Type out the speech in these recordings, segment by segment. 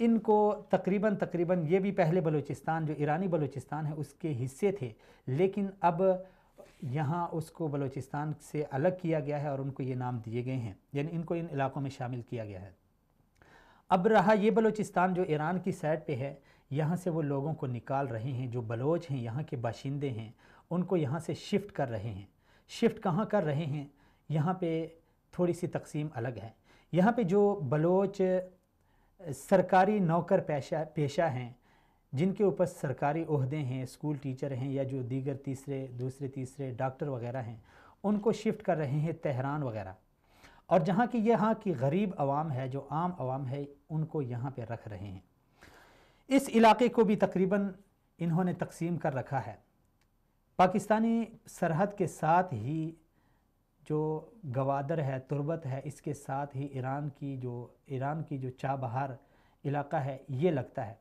ان کو تقریباً یہ بھی پہلے بلوچستان جو ایرانی بلوچستان ہے اس کے حصے تھے، لیکن اب یہاں اس کو بلوچستان سے الگ کیا گیا ہے اور ان کو یہ نام دیے گئے ہیں، یعنی ان کو ان علاقوں میں شامل کیا گیا ہے۔ اب رہا یہ بلوچستان جو ایران کی سائڈ پہ ہے، یہاں سے وہ لوگوں کو نکال رہے ہیں، جو بلوچ ہیں یہاں کے باشندے ہیں ان کو یہاں سے شفٹ کر رہے ہیں۔ شفٹ کہاں کر رہے ہیں؟ یہاں پہ تھوڑی سی تقسیم الگ ہے۔ یہاں پہ جو بلوچ سرکاری نوکر پیشہ ہیں، جن کے اوپر سرکاری عہدے ہیں، اسکول ٹیچر ہیں یا جو دیگر دوسرے تیسرے ڈاکٹر وغیرہ ہیں، ان کو شفٹ کر رہے ہیں تہران وغیرہ، اور جہاں کی یہاں کی غریب عوام ہے، جو عام عوام ہے، ان کو یہاں پہ رکھ رہے ہیں۔ اس علاقے کو بھی تقریباً انہوں نے تقسیم کر رکھا ہے۔ پاکستانی سرحد کے ساتھ ہی جو گوادر ہے، تربت ہے، اس کے ساتھ ہی ایران کی جو چابہار علاقہ ہے یہ لگتا ہے۔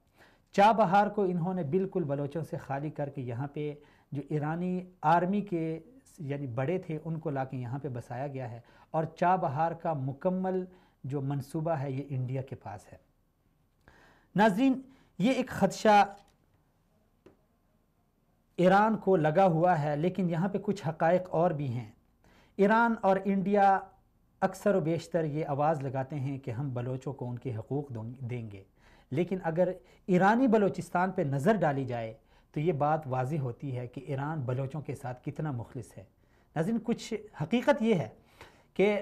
چابہار کو انہوں نے بالکل بلوچوں سے خالی کر کے یہاں پہ جو ایرانی آرمی کے یعنی بڑے تھے ان کو لا کے یہاں پہ بسایا گیا ہے، اور چابہار کا مکمل جو منصوبہ ہے یہ انڈیا کے پاس ہے۔ ناظرین، یہ ایک خدشہ ایران کو لگا ہوا ہے، لیکن یہاں پہ کچھ حقائق اور بھی ہیں۔ ایران اور انڈیا اکثر و بیشتر یہ آواز لگاتے ہیں کہ ہم بلوچوں کو ان کے حقوق دیں گے، لیکن اگر ایرانی بلوچستان پہ نظر ڈالی جائے تو یہ بات واضح ہوتی ہے کہ ایران بلوچوں کے ساتھ کتنا مخلص ہے۔ ناظرین، کچھ حقیقت یہ ہے کہ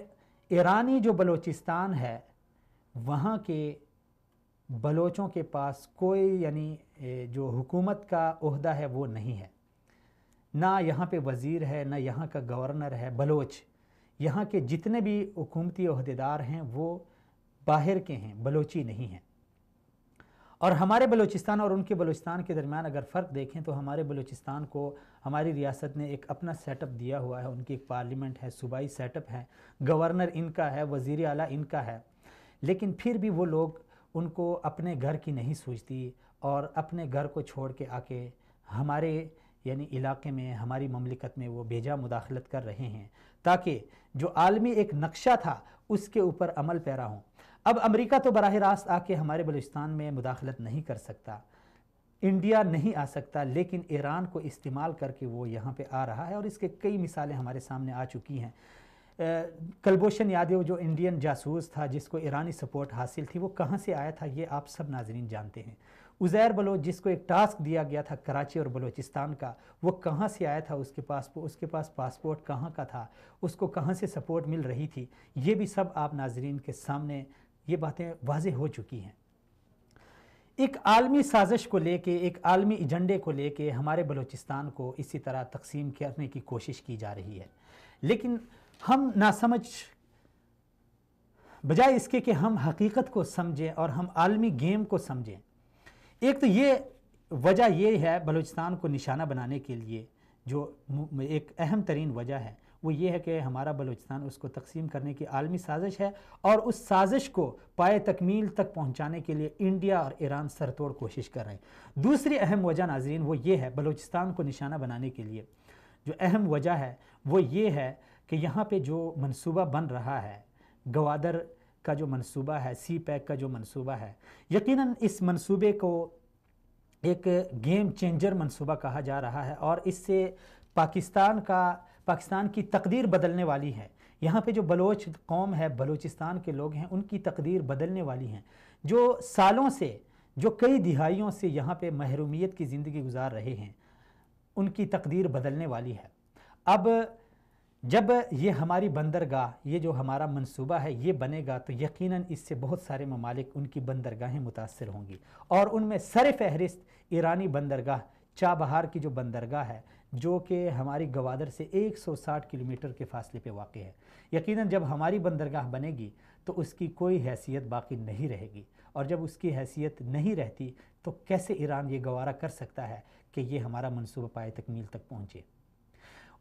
ایرانی جو بلوچستان ہے وہاں کے بلوچوں کے پاس کوئی یعنی جو حکومت کا عہدہ ہے وہ نہیں ہے، نہ یہاں پہ وزیر ہے، نہ یہاں کا گورنر ہے بلوچ۔ یہاں کے جتنے بھی حکومتی عہدیدار ہیں وہ باہر کے ہیں، بلوچی نہیں ہیں۔ اور ہمارے بلوچستان اور ان کے بلوچستان کے درمیان اگر فرق دیکھیں تو ہمارے بلوچستان کو ہماری ریاست نے ایک اپنا سیٹ اپ دیا ہوا ہے، ان کی ایک پارلیمنٹ ہے، صوبائی سیٹ اپ ہے، گورنر ان کا ہے، وزیر اعلیٰ ان کا ہے، لیکن پھر بھی وہ لوگ ان کو اپنے گھر کی نہیں سوچتی اور اپنے گھر کو چھوڑ کے آ کے ہمارے یعنی علاقے میں، ہماری مملکت میں وہ بیجا مداخلت کر رہے ہیں تاکہ جو عالمی ایک نقشہ تھا اس کے اوپر عمل پیرا ہوں۔ اب امریکہ تو براہ راست آ کے ہمارے بلوچستان میں مداخلت نہیں کر سکتا، انڈیا نہیں آ سکتا، لیکن ایران کو استعمال کر کے وہ یہاں پہ آ رہا ہے، اور اس کے کئی مثالیں ہمارے سامنے آ چکی ہیں۔ کلبھوشن یادیو جو انڈین جاسوس تھا جس کو ایرانی سپورٹ حاصل تھی، وہ کہاں سے آیا تھا یہ آپ سب ناظرین جانتے ہیں۔ عزیر بلوچ جس کو ایک ٹاسک دیا گیا تھا کراچی اور بلوچستان کا، وہ کہاں سے آیا تھا، اس کے پاس پاسپورٹ کہاں کا تھا، اس کو کہاں سے سپورٹ مل رہی تھی، یہ بھی سب آپ ناظرین کے سامنے یہ باتیں واضح ہو چکی ہیں۔ ایک عالمی سازش کو لے کے، ایک عالمی ایجنڈے کو لے کے ہمارے بلوچستان کو اسی طرح تقسیم کرنے کی کوشش کی جا رہی ہے، لیکن ہم ناسمجھ بجائے اس کے کہ ہم حقیقت کو سمجھیں اور ہم عالمی گیم کو سمجھیں۔ ایک تو یہ وجہ یہ ہے بلوچستان کو نشانہ بنانے کے لیے، جو ایک اہم ترین وجہ ہے وہ یہ ہے کہ ہمارا بلوچستان اس کو تقسیم کرنے کی عالمی سازش ہے، اور اس سازش کو پائے تکمیل تک پہنچانے کے لیے انڈیا اور ایران سر توڑ کوشش کر رہے ہیں۔ دوسری اہم وجہ ناظرین وہ یہ ہے بلوچستان کو نشانہ بنانے کے لیے جو اہم وجہ ہے وہ یہ ہے کہ یہاں پہ جو منصوبہ بن رہا ہے، گوادر کا جو منصوبہ ہے، سی پیک کا جو منصوبہ ہے، یقیناً اس منصوبے کو ایک گیم چینجر منصوبہ کہا جا رہا ہے، اور اس سے پاکستان کی تقدیر بدلنے والی ہے۔ یہاں پہ جو بلوچ قوم ہے، بلوچستان کے لوگ ہیں، ان کی تقدیر بدلنے والی ہیں، جو سالوں سے، جو کئی دہائیوں سے یہاں پہ محرومیت کی زندگی گزار رہے ہیں، ان کی تقدیر بدلنے والی ہے۔ اب جب یہ ہماری بندرگاہ، یہ جو ہمارا منصوبہ ہے یہ بنے گا تو یقیناً اس سے بہت سارے ممالک ان کی بندرگاہیں متاثر ہوں گی، اور ان میں سر فہرست ایرانی بندرگاہ چابہار کی جو بندرگاہ ہے، جو کہ ہماری گوادر سے 160 کلومیٹر کے فاصلے پہ واقع ہے۔ یقیناً جب ہماری بندرگاہ بنے گی تو اس کی کوئی حیثیت باقی نہیں رہے گی، اور جب اس کی حیثیت نہیں رہتی تو کیسے ایران یہ گوارا کر سکتا ہے کہ یہ ہمارا منصوبہ پائے تکمیل تک پہنچے۔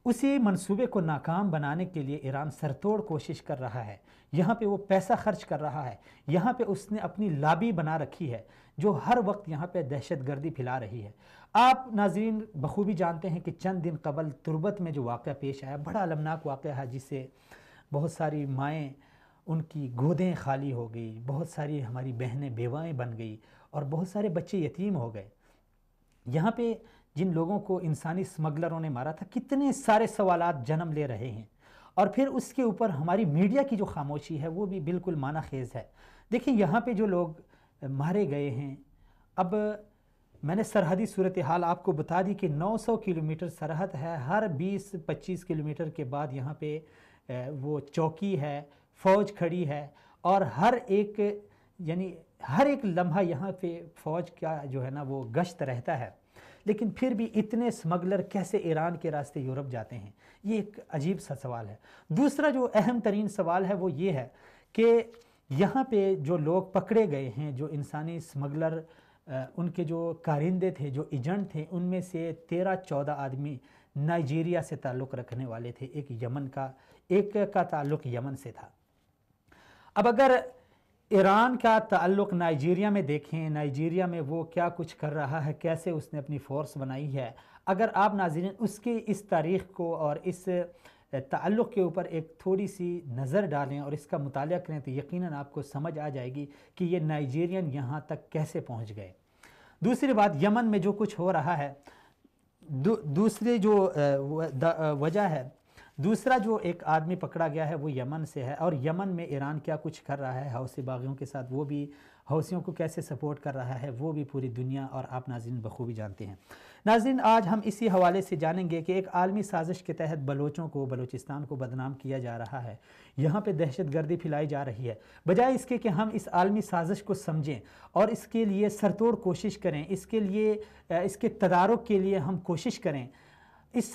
اسی منصوبے کو ناکام بنانے کے لیے ایران سرتوڑ کوشش کر رہا ہے، یہاں پہ وہ پیسہ خرچ کر رہا ہے، یہاں پہ اس نے اپنی لابی بنا رکھی ہے جو ہر وقت یہاں پہ دہشت گردی پھیلا رہی ہے۔ آپ ناظرین بخوبی جانتے ہیں کہ چند دن قبل تربت میں جو واقعہ پیش آیا، بڑا المناک واقعہ ہے، جس سے بہت ساری مائیں ان کی گودیں خالی ہو گئی، بہت ساری ہماری بہنیں بیوائیں بن گئی اور بہت سارے بچے یتیم ہو گئے۔ یہاں پہ جن لوگوں کو انسانی اسمگلروں نے مارا تھا، کتنے سارے سوالات جنم لے رہے ہیں، اور پھر اس کے اوپر ہماری میڈیا کی جو خاموشی ہے وہ بھی بالکل معنی خیز ہے۔ دیکھیں یہاں پہ جو لوگ مارے گئے ہیں، اب میں نے سرحدی صورتحال آپ کو بتا دی کہ 900 کلومیٹر سرحد ہے، ہر 20-25 کلومیٹر کے بعد یہاں پہ وہ چوکی ہے، فوج کھڑی ہے، اور ہر ایک لمحہ یہاں پہ فوج کا جو ہے نا وہ گشت رہتا ہے، لیکن پھر بھی اتنے اسمگلر کیسے ایران کے راستے یورپ جاتے ہیں؟ یہ ایک عجیب سا سوال ہے۔ دوسرا جو اہم ترین سوال ہے وہ یہ ہے کہ یہاں پہ جو لوگ پکڑے گئے ہیں، جو انسانی اسمگلر ان کے جو کارندے تھے، جو ایجنٹ تھے، ان میں سے 13-14 آدمی نائجیریا سے تعلق رکھنے والے تھے، ایک کا تعلق یمن سے تھا۔ اب اگر ایران کا تعلق نائجیریا میں دیکھیں، نائجیریا میں وہ کیا کچھ کر رہا ہے، کیسے اس نے اپنی فورس بنائی ہے، اگر آپ ناظرین اس کی اس تاریخ کو اور اس تعلق کے اوپر ایک تھوڑی سی نظر ڈالیں اور اس کا مطالعہ کریں تو یقیناً آپ کو سمجھ آ جائے گی کہ یہ نائجیرین یہاں تک کیسے پہنچ گئے۔ دوسری بات، یمن میں جو کچھ ہو رہا ہے، دوسری جو وجہ ہے، دوسرا جو ایک آدمی پکڑا گیا ہے وہ یمن سے ہے، اور یمن میں ایران کیا کچھ کر رہا ہے حوثی باغیوں کے ساتھ، وہ بھی حوثیوں کو کیسے سپورٹ کر رہا ہے، وہ بھی پوری دنیا اور آپ ناظرین بخوبی جانتے ہیں۔ ناظرین آج ہم اسی حوالے سے جانیں گے کہ ایک عالمی سازش کے تحت بلوچستان کو بدنام کیا جا رہا ہے، یہاں پہ دہشت گردی پھیلائی جا رہی ہے۔ بجائے اس کے کہ ہم اس عالمی سازش کو سمجھیں اور اس کے لیے سرتوڑ کوشش کریں، اس کے تدارک کے لیے ہم کوشش کریں، اس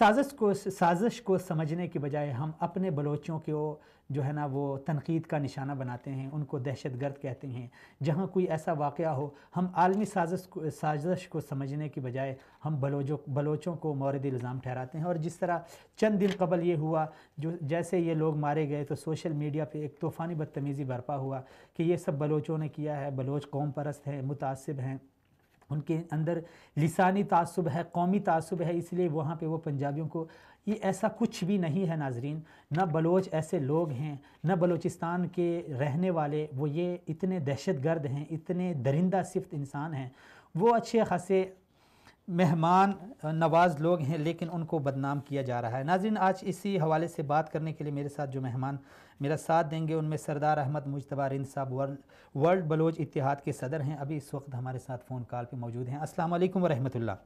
سازش کو سمجھنے کے بجائے ہم اپنے بلوچوں کو جو ہے نا وہ تنقید کا نشانہ بناتے ہیں، ان کو دہشت گرد کہتے ہیں۔ جہاں کوئی ایسا واقعہ ہو، ہم عالمی سازش کو سمجھنے کے بجائے ہم بلوچوں کو مورد الزام ٹھہراتے ہیں۔ اور جس طرح چند دن قبل یہ ہوا، جیسے یہ لوگ مارے گئے تو سوشل میڈیا پہ ایک طوفانی بدتمیزی برپا ہوا کہ یہ سب بلوچوں نے کیا ہے، بلوچ قوم پرست ہیں، متعصب ہیں، ان کے اندر لسانی تعصب ہے، قومی تعصب ہے، اس لیے وہاں پہ وہ پنجابیوں کو، یہ ایسا کچھ بھی نہیں ہے ناظرین۔ نہ بلوچ ایسے لوگ ہیں، نہ بلوچستان کے رہنے والے وہ یہ اتنے دہشت گرد ہیں، اتنے درندہ صفت انسان ہیں، وہ اچھے خاصے مہمان نواز لوگ ہیں، لیکن ان کو بدنام کیا جا رہا ہے۔ ناظرین آج اسی حوالے سے بات کرنے کے لیے میرے ساتھ جو مہمان میرا ساتھ دیں گے ان میں سردار احمد مجتبیٰ رند صاحب ورلڈ بلوچ اتحاد کے صدر ہیں، ابھی اس وقت ہمارے ساتھ فون کال پہ موجود ہیں۔ السلام علیکم ورحمۃ اللہ۔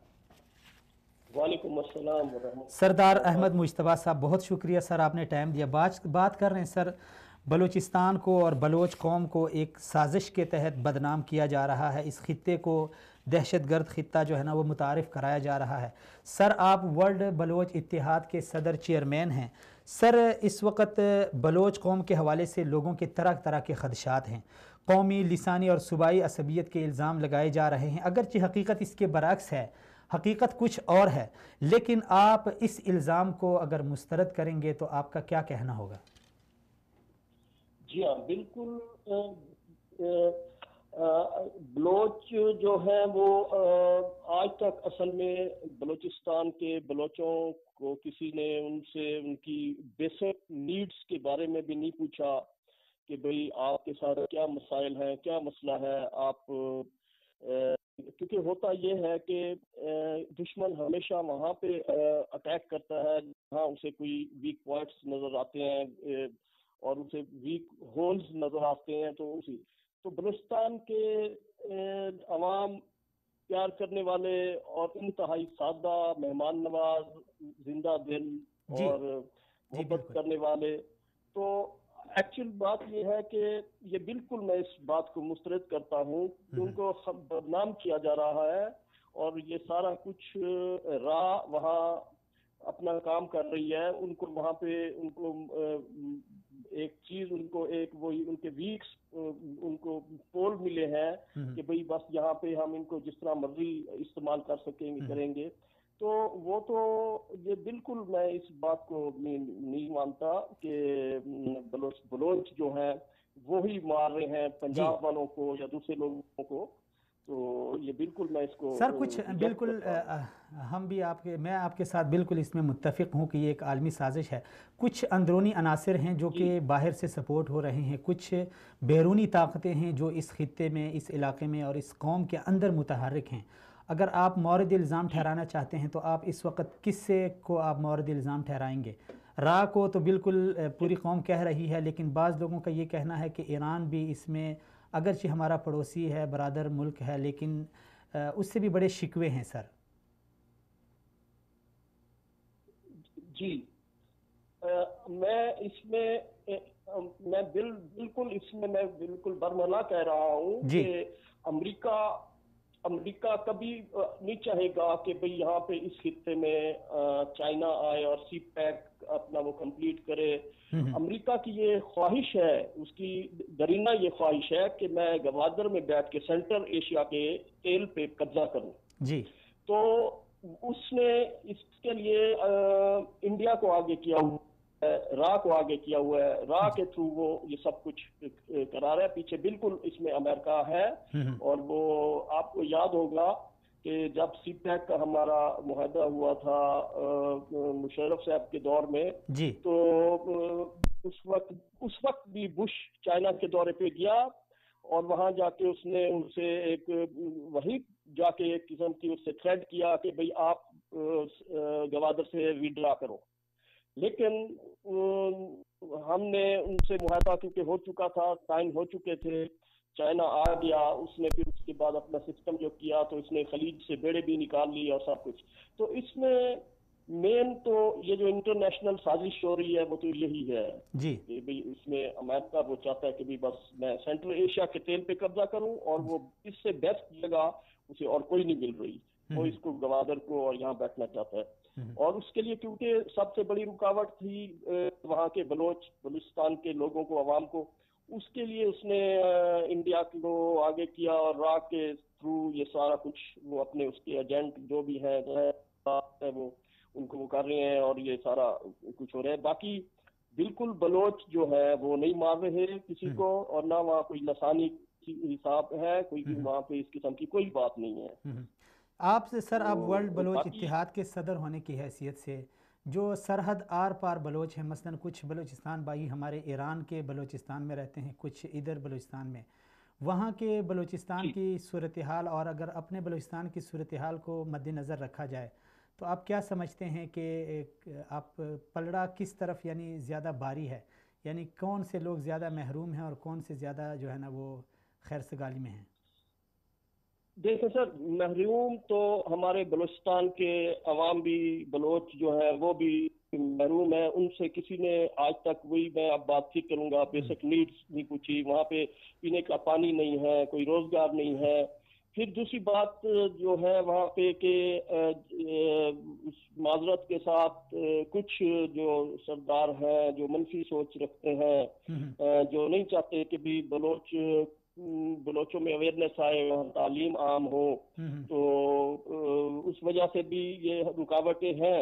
وعلیکم السلام ورحمۃ سردار اللہ۔ احمد مجتبیٰ صاحب بہت شکریہ سر، آپ نے ٹائم دیا۔ بات کر رہے ہیں سر، بلوچستان کو اور بلوچ قوم کو ایک سازش کے تحت بدنام کیا جا رہا ہے، اس خطے کو دہشت گرد خطہ جو ہے نا وہ متعارف کرایا جا رہا ہے۔ سر آپ ورلڈ بلوچ اتحاد کے صدر چیئرمین ہیں۔ سر اس وقت بلوچ قوم کے حوالے سے لوگوں کے طرح طرح کے خدشات ہیں، قومی، لسانی اور صوبائی عصبیت کے الزام لگائے جا رہے ہیں، اگرچہ حقیقت اس کے برعکس ہے، حقیقت کچھ اور ہے، لیکن آپ اس الزام کو اگر مسترد کریں گے تو آپ کا کیا کہنا ہوگا؟ جی ہاں بالکل، بلوچ جو ہیں وہ آج تک اصل میں بلوچستان کے بلوچوں کو کسی نے ان سے ان کی بیسک نیڈز کے بارے میں بھی نہیں پوچھا کہ بھئی آپ کے ساتھ کیا مسائل ہیں، کیا مسئلہ ہے۔ آپ کیونکہ ہوتا یہ ہے کہ دشمن ہمیشہ وہاں پہ اٹیک کرتا ہے جہاں اسے کوئی ویک پوائنٹس نظر آتے ہیں اور اسے ویک ہولز نظر آتے ہیں، تو بلوچستان کے عوام پیار کرنے والے اور انتہائی سادہ، مہمان نواز، زندہ دل اور محبت کرنے والے، تو ایکچوئل بات یہ ہے کہ یہ بالکل میں اس بات کو مسترد کرتا ہوں کہ ان کو بدنام کیا جا رہا ہے، اور یہ سارا کچھ وہاں اپنا کام کر رہی ہے۔ ان کو وہاں پہ ان کو ایک چیز، ان کو ایک وہی ان کے ویکس ان کو پول ملے ہیں کہ بھئی بس یہاں پہ ہم ان کو جس طرح مرضی استعمال کر سکیں گے، کریں گے۔ تو وہ تو یہ بالکل میں اس بات کو نہیں مانتا کہ بلوچ جو ہیں وہی مار رہے ہیں پنجاب والوں کو یا دوسرے لوگوں کو۔ تو یہ بالکل میں اس کو سر کچھ بالکل ہم بھی میں آپ کے ساتھ بالکل اس میں متفق ہوں کہ یہ ایک عالمی سازش ہے. کچھ اندرونی عناصر ہیں جو کہ باہر سے سپورٹ ہو رہے ہیں، کچھ بیرونی طاقتیں ہیں جو اس خطے میں، اس علاقے میں اور اس قوم کے اندر متحرک ہیں. اگر آپ مورد الزام ٹھہرانا چاہتے ہیں تو آپ اس وقت کس سے کو آپ مورد الزام ٹھہرائیں گے؟ را کو تو بالکل پوری قوم کہہ رہی ہے، لیکن بعض لوگوں کا یہ کہنا ہے کہ ایران بھی اس میں، اگرچہ ہمارا پڑوسی ہے، برادر ملک ہے، لیکن اس سے بھی بڑے شکوے ہیں سر. جی میں اس میں میں بالکل اس میں میں بالکل برملا کہہ رہا ہوں جی کہ امریکہ کبھی نہیں چاہے گا کہ بھئی یہاں پہ اس خطے میں چائنا آئے اور سی پیک اپنا وہ کمپلیٹ کرے. امریکہ کی یہ خواہش ہے، اس کی درینہ یہ خواہش ہے کہ میں گوادر میں بیٹھ کے سینٹرل ایشیا کے تیل پہ قبضہ کروں. جی تو اس نے اس کے لیے انڈیا کو آگے کیا ہوا ہے، را کو آگے کیا ہوا ہے، را کے تھرو وہ یہ سب کچھ کرا رہا ہے. پیچھے بالکل اس میں امریکہ ہے. اور وہ آپ کو یاد ہوگا کہ جب سی پیک کا ہمارا معاہدہ ہوا تھا مشرف صاحب کے دور میں، جی تو اس وقت بھی بش چائنا کے دورے پہ گیا اور وہاں جا کے اس نے ان سے ایک وہی جا کے ایک قسم کی اس سے تھریٹ کیا کہ بھئی آپ گوادر سے ویڈرا کرو. لیکن ہم نے ان سے معاہدہ کیونکہ ہو چکا تھا، سائن ہو چکے تھے، چائنا آ گیا، اس نے پھر اس کے بعد اپنا سسٹم جو کیا تو اس نے خلیج سے بیڑے بھی نکال لی اور سب کچھ. تو اس میں مین تو یہ جو انٹرنیشنل سازش ہو رہی ہے وہ تو یہی ہے جی کہ بھئی اس میں امریکہ وہ چاہتا ہے کہ بھی بس میں سینٹرل ایشیا کے تیل پہ قبضہ کروں، اور وہ اس سے بیسٹ جگہ اسے اور کوئی نہیں مل رہی. وہ اس کو گوادر کو اور یہاں بیٹھنا چاہتا ہے. اور اس کے لیے کیونکہ سب سے بڑی رکاوٹ تھی وہاں کے بلوچستان کے لوگوں کو، عوام کو، اس کے لیے اس نے انڈیا کو آگے کیا اور را کے تھرو یہ سارا کچھ وہ اپنے اس کے ایجنٹ جو بھی ہیں وہ ان کو وہ کر رہے ہیں اور یہ سارا کچھ ہو رہا ہے. باقی بالکل بلوچ جو ہے وہ نہیں مار رہے کسی کو، اور نہ وہاں کوئی لسانی حساب ہے، کوئی بھی وہاں پہ اس قسم کی کوئی بات نہیں ہے. آپ سے سر، آپ ورلڈ بلوچ اتحاد کے صدر ہونے کی حیثیت سے جو سرحد آر پار بلوچ ہیں، مثلا کچھ بلوچستان بھائی ہمارے ایران کے بلوچستان میں رہتے ہیں، کچھ ادھر بلوچستان میں، وہاں کے بلوچستان کی صورتحال اور اگر اپنے بلوچستان کی صورتحال کو مد نظر رکھا جائے تو آپ کیا سمجھتے ہیں کہ آپ پلڑا کس طرف یعنی زیادہ باری ہے، یعنی کون سے لوگ زیادہ محروم ہیں اور کون سے زیادہ جو ہے نا وہ خیر سگالی میں ہیں؟ دیکھیں سر، محروم تو ہمارے بلوچستان کے عوام بھی، بلوچ جو ہے وہ بھی محروم ہے. ان سے کسی نے آج تک، وہی میں اب بات ٹھیک کروں گا، بیسک نیڈز نہیں پوچھی. وہاں پہ پینے کا پانی نہیں ہے، کوئی روزگار نہیں ہے. پھر دوسری بات جو ہے وہاں پہ کہ معذرت کے ساتھ کچھ جو سردار ہیں جو منفی سوچ رکھتے ہیں، جو نہیں چاہتے کہ بھی بلوچوں میں اویئرنیس آئے، تعلیم عام ہو، تو اس وجہ سے بھی یہ رکاوٹیں ہیں.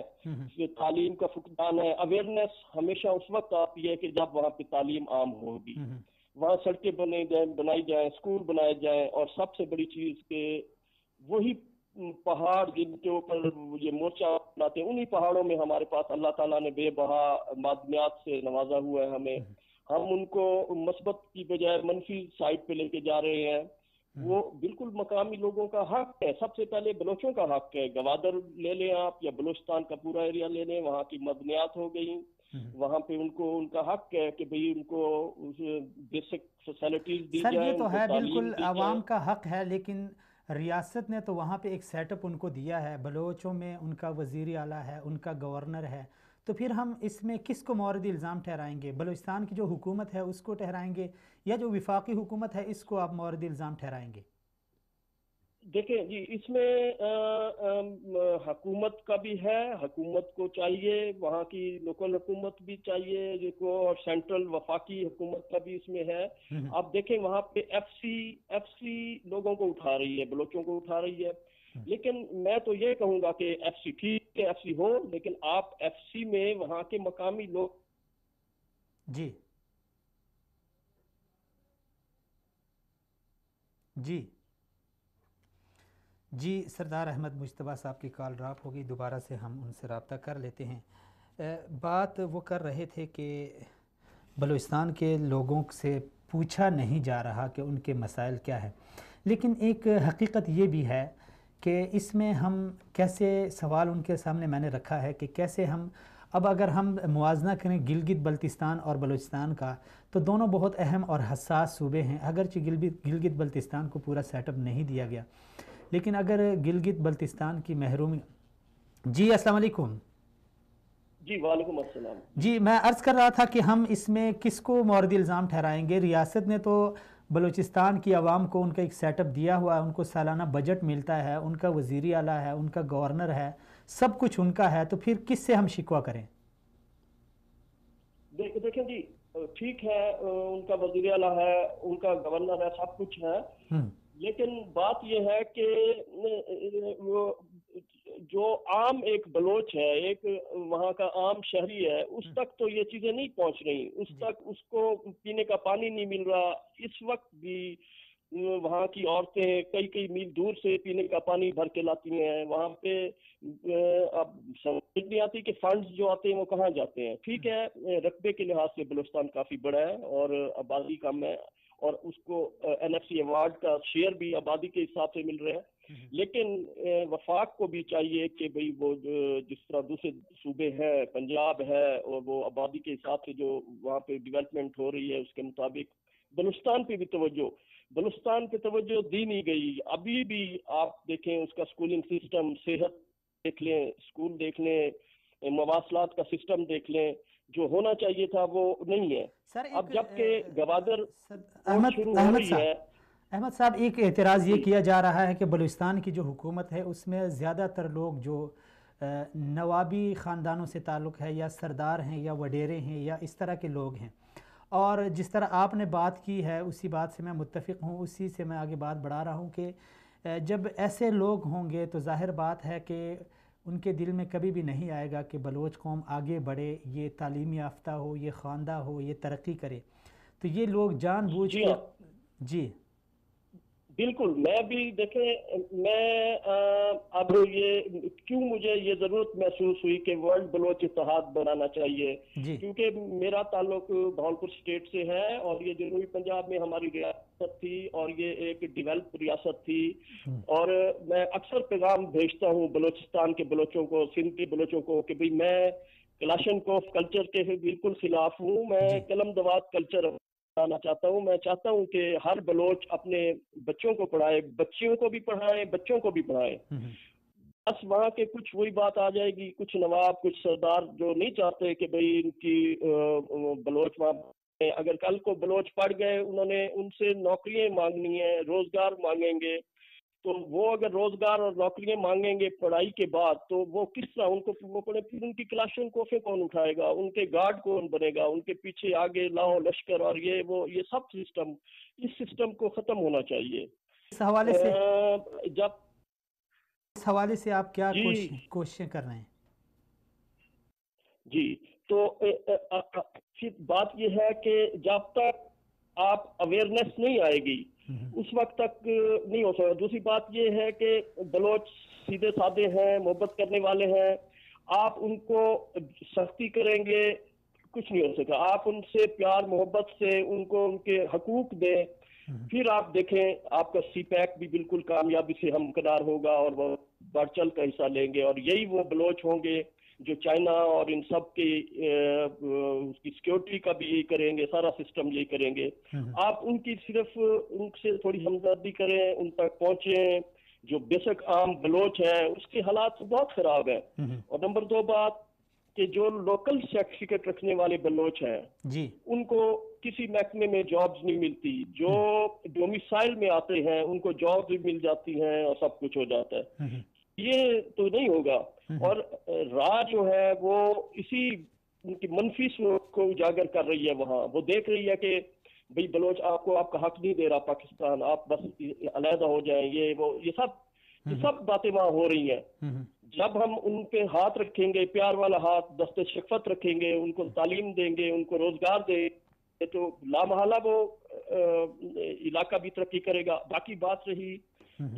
تعلیم کا فقدان ہے. اویئرنیس ہمیشہ اس وقت آتی ہے کہ جب وہاں پہ تعلیم عام ہوگی، وہاں سڑکیں بنائی جائیں، اسکول بنائے جائیں، اور سب سے بڑی چیز کہ وہی پہاڑ جن کے اوپر یہ مورچہ بناتے ہیں، انہی پہاڑوں میں ہمارے پاس اللہ تعالیٰ نے بے بہا معدنیات سے نوازا ہوا ہے ہمیں. ہم ان کو مثبت کی بجائے منفی سائڈ پہ لے کے جا رہے ہیں. وہ بالکل مقامی لوگوں کا حق ہے، سب سے پہلے بلوچوں کا حق ہے. گوادر لے لیں آپ یا بلوچستان کا پورا ایریا لے لیں، وہاں کی معدنیات ہو گئی، وہاں پہ ان کو ان کا حق ہے کہ بھئی ان کو بیسک فیسلٹیز دی سر جائیں، یہ ان تو کو ہے تعلیم بالکل دی جائے. عوام کا حق ہے، لیکن ریاست نے تو وہاں پہ ایک سیٹ اپ ان کو دیا ہے. بلوچوں میں ان کا وزیر اعلیٰ ہے، ان کا گورنر ہے. تو پھر ہم اس میں کس کو مورد الزام ٹھہرائیں گے؟ بلوچستان کی جو حکومت ہے اس کو ٹھہرائیں گے یا جو وفاقی حکومت ہے اس کو آپ مورد الزام ٹھہرائیں گے؟ دیکھیں جی، اس میں حکومت کا بھی ہے، حکومت کو چاہیے، وہاں کی لوکل حکومت بھی چاہیے جس کو، اور سینٹرل وفاقی حکومت کا بھی اس میں ہے. آپ دیکھیں وہاں پہ ایف سی لوگوں کو اٹھا رہی ہے، بلوچوں کو اٹھا رہی ہے. لیکن میں تو یہ کہوں گا کہ ایف سی ٹھیک ہے، ایف سی ہو، لیکن آپ ایف سی میں وہاں کے مقامی لوگ جی جی جی سردار احمد مجتبیٰ صاحب کی کال ڈراپ ہوگی، دوبارہ سے ہم ان سے رابطہ کر لیتے ہیں۔ بات وہ کر رہے تھے کہ بلوچستان کے لوگوں سے پوچھا نہیں جا رہا کہ ان کے مسائل کیا ہے، لیکن ایک حقیقت یہ بھی ہے کہ اس میں ہم کیسے، سوال ان کے سامنے میں نے رکھا ہے کہ کیسے ہم اب اگر ہم موازنہ کریں گلگت بلتستان اور بلوچستان کا، تو دونوں بہت اہم اور حساس صوبے ہیں۔ اگرچہ گلگت بلتستان کو پورا سیٹ اپ نہیں دیا گیا، لیکن اگر گلگت بلتستان کی محرومی... جی السلام علیکم۔ جی وعلیکم السلام۔ جی میں عرض کر رہا تھا کہ ہم اس میں کس کو مورد الزام ٹھہرائیں گے؟ ریاست نے تو بلوچستان کی عوام کو ان کا ایک سیٹ اپ دیا ہوا ہے، ان کو سالانہ بجٹ ملتا ہے، ان کا وزیر اعلیٰ ہے، ان کا گورنر ہے، سب کچھ ان کا ہے، تو پھر کس سے ہم شکوہ کریں؟ دیکھیں جی، ٹھیک ہے، ان کا وزیر اعلیٰ ہے، ان کا گورنر ہے، سب کچھ ہے، لیکن بات یہ ہے کہ وہ جو عام ایک بلوچ ہے، ایک وہاں کا عام شہری ہے، اس تک تو یہ چیزیں نہیں پہنچ رہی، اس تک اس کو پینے کا پانی نہیں مل رہا۔ اس وقت بھی وہاں کی عورتیں کئی میل دور سے پینے کا پانی بھر کے لاتی ہیں، وہاں پہ اب سمجھ نہیں آتی کہ فنڈز جو آتے ہیں وہ کہاں جاتے ہیں۔ ٹھیک ہے، رقبے کے لحاظ سے بلوچستان کافی بڑا ہے اور آبادی کم ہے، اور اس کو این ایف سی ایوارڈ کا شیئر بھی آبادی کے حساب سے مل رہا ہے، لیکن وفاق کو بھی چاہیے کہ بھئی وہ جس طرح دوسرے صوبے ہیں، پنجاب ہے، اور وہ آبادی کے حساب سے جو وہاں پہ ڈیولپمنٹ ہو رہی ہے اس کے مطابق بلوچستان پہ بھی بلوچستان پہ توجہ دی نہیں گئی۔ ابھی بھی آپ دیکھیں اس کا سکولنگ سسٹم، صحت دیکھ لیں، اسکول دیکھ لیں، مواصلات کا سسٹم دیکھ لیں، جو ہونا چاہیے تھا وہ نہیں ہے۔ اب جب کہ گوادر شروع ہو رہی ہے۔ احمد صاحب، ایک اعتراض یہ کیا جا رہا ہے کہ بلوچستان کی جو حکومت ہے اس میں زیادہ تر لوگ جو نوابی خاندانوں سے تعلق ہے، یا سردار ہیں، یا وڈیرے ہیں، یا اس طرح کے لوگ ہیں، اور جس طرح آپ نے بات کی ہے اسی بات سے میں متفق ہوں، اسی سے میں آگے بات بڑھا رہا ہوں کہ جب ایسے لوگ ہوں گے تو ظاہر بات ہے کہ ان کے دل میں کبھی بھی نہیں آئے گا کہ بلوچ قوم آگے بڑھے، یہ تعلیم یافتہ ہو، یہ خواندہ ہو، یہ ترقی کرے، تو یہ لوگ جان بوجھ کے... جی بالکل، میں بھی دیکھیں، میں اب یہ کیوں مجھے یہ ضرورت محسوس ہوئی کہ ورلڈ بلوچ اتحاد بنانا چاہیے، کیونکہ میرا تعلق بہاولپور اسٹیٹ سے ہے، اور یہ جنوبی پنجاب میں ہماری ریاست تھی، اور یہ ایک ڈیولپ ریاست تھی، اور میں اکثر پیغام بھیجتا ہوں بلوچستان کے بلوچوں کو، سندھ کے بلوچوں کو، کہ بھئی میں کلاشن کوف کلچر کے بالکل خلاف ہوں، میں قلم دوات کلچر آنا چاہتا ہوں۔ میں چاہتا ہوں کہ ہر بلوچ اپنے بچوں کو پڑھائے، بچیوں کو بھی پڑھائے، بچوں کو بھی پڑھائے۔ بس وہاں کے کچھ وہی بات آ جائے گی، کچھ نواب، کچھ سردار جو نہیں چاہتے کہ بھئی ان کی بلوچ وہاں، اگر کل کو بلوچ پڑھ گئے، انہوں نے ان سے نوکریاں مانگنی ہیں، روزگار مانگیں گے، تو وہ اگر روزگار اور نوکریاں مانگیں گے پڑھائی کے بعد، تو وہ کس طرح ان کو وہ پڑھے؟ پھر ان کی کلاشن کوفے کون اٹھائے گا؟ ان کے گارڈ کون بنے گا؟ ان کے پیچھے آگے لاؤ لشکر اور یہ سب سسٹم، اس سسٹم کو ختم ہونا چاہیے۔ اس حوالے سے جب اس حوالے سے آپ کیا کوششیں کر رہے ہیں؟ جی، تو پھر بات یہ ہے کہ جب تک آپ اویئرنیس نہیں آئے گی اس وقت تک نہیں ہو سکتا۔ دوسری بات یہ ہے کہ بلوچ سیدھے سادے ہیں، محبت کرنے والے ہیں، آپ ان کو سختی کریں گے کچھ نہیں ہو سکا۔ آپ ان سے پیار محبت سے ان کو ان کے حقوق دیں، پھر آپ دیکھیں آپ کا سی پیک بھی بالکل کامیابی سے ہمکنار ہوگا، اور وہ بڑھ چل کا حصہ لیں گے، اور یہی وہ بلوچ ہوں گے جو چائنا اور ان سب کی سیکیورٹی کا بھی یہی کریں گے، سارا سسٹم یہی کریں گے۔ آپ ان کی صرف ان سے تھوڑی ہمدردی کریں، ان تک پہنچیں۔ جو بیسک عام بلوچ ہیں اس کے حالات بہت خراب ہیں۔ اور نمبر 2 بات کہ جو لوکل سرٹیفکیٹ رکھنے والے بلوچ ہیں ان کو کسی محکمے میں جابز نہیں ملتی، جو ڈومیسائل میں آتے ہیں ان کو جابز بھی مل جاتی ہیں اور سب کچھ ہو جاتا ہے۔ یہ تو نہیں ہوگا، اور راہ جو ہے وہ اسی ان کی منفی سوچ کو اجاگر کر رہی ہے۔ وہاں وہ دیکھ رہی ہے کہ بھئی بلوچ آپ کو آپ کا حق نہیں دے رہا پاکستان، آپ بس علیحدہ ہو جائیں، یہ سب باتیں وہاں ہو رہی ہیں۔ جب ہم ان پہ ہاتھ رکھیں گے، پیار والا ہاتھ، دست شفقت رکھیں گے، ان کو تعلیم دیں گے، ان کو روزگار دیں گے، تو لامحالہ وہ علاقہ بھی ترقی کرے گا۔ باقی بات رہی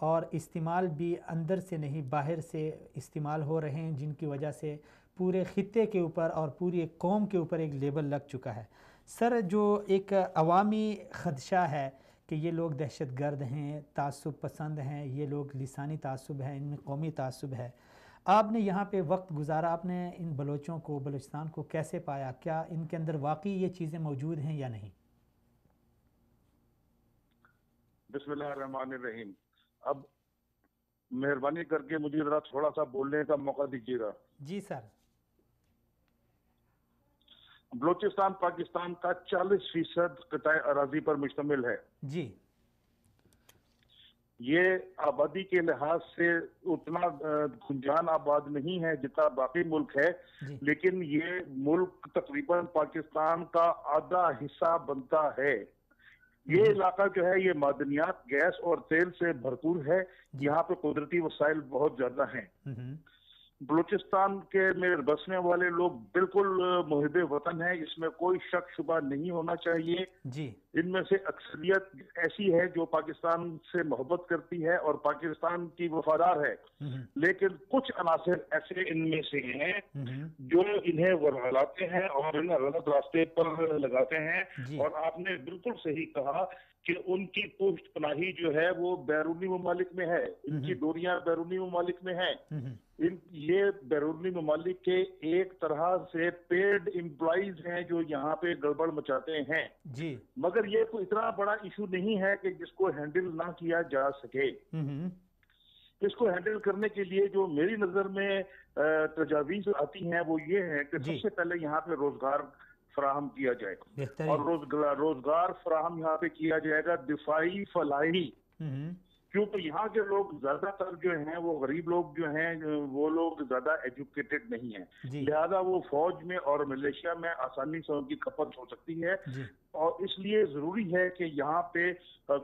اور استعمال بھی اندر سے نہیں باہر سے استعمال ہو رہے ہیں، جن کی وجہ سے پورے خطے کے اوپر اور پوری ایک قوم کے اوپر ایک لیبل لگ چکا ہے۔ سر، جو ایک عوامی خدشہ ہے کہ یہ لوگ دہشت گرد ہیں، تعصب پسند ہیں، یہ لوگ لسانی تعصب ہے، ان میں قومی تعصب ہے، آپ نے یہاں پہ وقت گزارا، آپ نے ان بلوچوں کو، بلوچستان کو کیسے پایا؟ کیا ان کے اندر واقعی یہ چیزیں موجود ہیں یا نہیں؟ بسم اللہ الرحمن الرحیم۔ اب مہربانی کر کے مجھے ذرا تھوڑا سا بولنے کا موقع دیجیے گا۔ جی سر۔ بلوچستان پاکستان کا 40% قطع اراضی پر مشتمل ہے۔ جی۔ یہ آبادی کے لحاظ سے اتنا گنجان آباد نہیں ہے جتنا باقی ملک ہے، جی۔ لیکن یہ ملک تقریباً پاکستان کا آدھا حصہ بنتا ہے۔ یہ علاقہ جو ہے یہ معدنیات، گیس اور تیل سے بھرپور ہے۔ یہاں پہ قدرتی وسائل بہت زیادہ ہیں۔ بلوچستان کے میں بسنے والے لوگ بالکل محب وطن ہیں، اس میں کوئی شک شبہ نہیں ہونا چاہیے۔ جی۔ ان میں سے اکثریت ایسی ہے جو پاکستان سے محبت کرتی ہے اور پاکستان کی وفادار ہے، لیکن کچھ عناصر ایسے ان میں سے ہیں جو انہیں ورگلاتے ہیں اور انہیں غلط راستے پر لگاتے ہیں۔ اور آپ نے بالکل صحیح کہا کہ ان کی پشت پناہی جو ہے وہ بیرونی ممالک میں ہے، ان کی ڈوریاں بیرونی ممالک میں ہیں۔ یہ بیرونی ممالک کے ایک طرح سے پیڈ امپلائیز ہیں جو یہاں پہ گڑبڑ مچاتے ہیں۔ جی۔ مگر یہ کوئی اتنا بڑا ایشو نہیں ہے کہ جس کو ہینڈل نہ کیا جا سکے۔ اس کو ہینڈل کرنے کے لیے جو میری نظر میں تجاویز آتی ہیں وہ یہ ہے کہ سب سے پہلے یہاں پہ روزگار فراہم کیا جائے، اور روزگار فراہم یہاں پہ کیا جائے گا دفاعی فلاحی، کیونکہ یہاں کے لوگ زیادہ تر جو ہیں وہ غریب لوگ جو ہیں وہ لوگ زیادہ ایجوکیٹڈ نہیں ہیں، لہذا وہ فوج میں اور ملیشیا میں آسانی سے ان کی کھپت ہو سکتی ہے۔ اور اس لیے ضروری ہے کہ یہاں پہ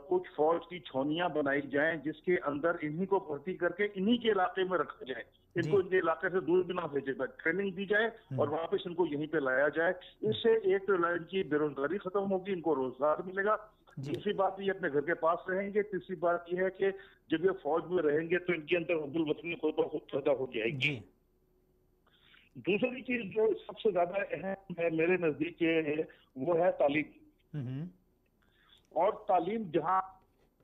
کچھ فوج کی چھونیاں بنائی جائیں جس کے اندر انہی کو بھرتی کر کے انہی کے علاقے میں رکھا جائے، ان کو ان کے علاقے سے دور بھی نہ بھیجے جائے، ٹریننگ دی جائے اور واپس ان کو یہیں پہ لایا جائے۔ اس سے ایک تو ان کی بے روزگاری ختم ہوگی، ان کو روزگار ملے گا۔ دوسری بات یہ اپنے گھر کے پاس رہیں گے۔ تیسری بات یہ ہے کہ جب یہ فوج میں رہیں گے تو ان کے اندر حب الوطنی خود بخود پیدا ہو جائے گی۔ دوسری چیز جو سب سے زیادہ اہم ہے میرے نزدیک وہ ہے تعلیم، اور تعلیم جہاں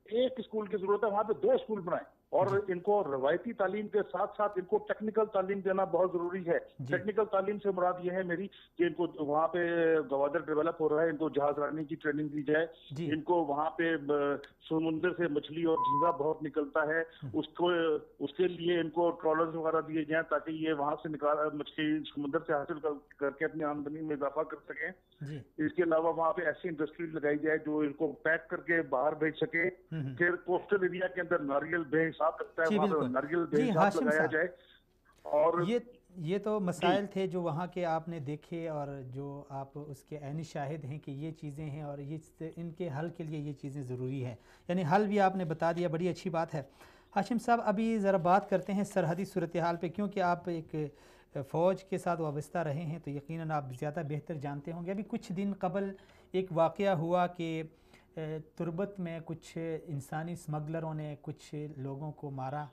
ایک اسکول کی ضرورت ہے وہاں پہ 2 اسکول بنائیں، اور ان کو روایتی تعلیم کے ساتھ ساتھ ان کو ٹیکنیکل تعلیم دینا بہت ضروری ہے۔ ٹیکنیکل تعلیم سے مراد یہ ہے میری کہ ان کو وہاں پہ گوادر ڈیولپ ہو رہا ہے، ان کو جہاز رانی کی ٹریننگ دی جائے، ان کو وہاں پہ سمندر سے مچھلی اور جھینگا بہت نکلتا ہے، اس کے لیے ان کو ٹرالرز وغیرہ دیے جائیں تاکہ یہ وہاں سے مچھلی سمندر سے حاصل کر کے اپنی آمدنی میں اضافہ کر سکیں۔ اس کے علاوہ وہاں پہ ایسی انڈسٹری لگائی جائے جو ان کو پیک کر کے باہر بھیج سکے۔ پھر کوسٹل ایریا کے اندر ناریل بے حساب لگتا ہے، وہاں پہ ناریل بے حساب لگایا جائے۔ اور یہ تو مسائل تھے جو وہاں کے آپ نے دیکھے اور جو آپ اس کے عینی شاہد ہیں کہ یہ چیزیں ہیں اور ان کے حل کے لیے یہ چیزیں ضروری ہیں، یعنی حل بھی آپ نے بتا دیا، بڑی اچھی بات ہے۔ ہاشم صاحب، ابھی ذرا بات کرتے ہیں سرحدی صورتحال پہ، کیونکہ آپ ایک فوج کے ساتھ وابستہ رہے ہیں تو یقیناً آپ زیادہ بہتر جانتے ہوں گے۔ ابھی کچھ دن قبل ایک واقعہ ہوا کہ تربت میں کچھ انسانی اسمگلروں نے کچھ لوگوں کو مارا،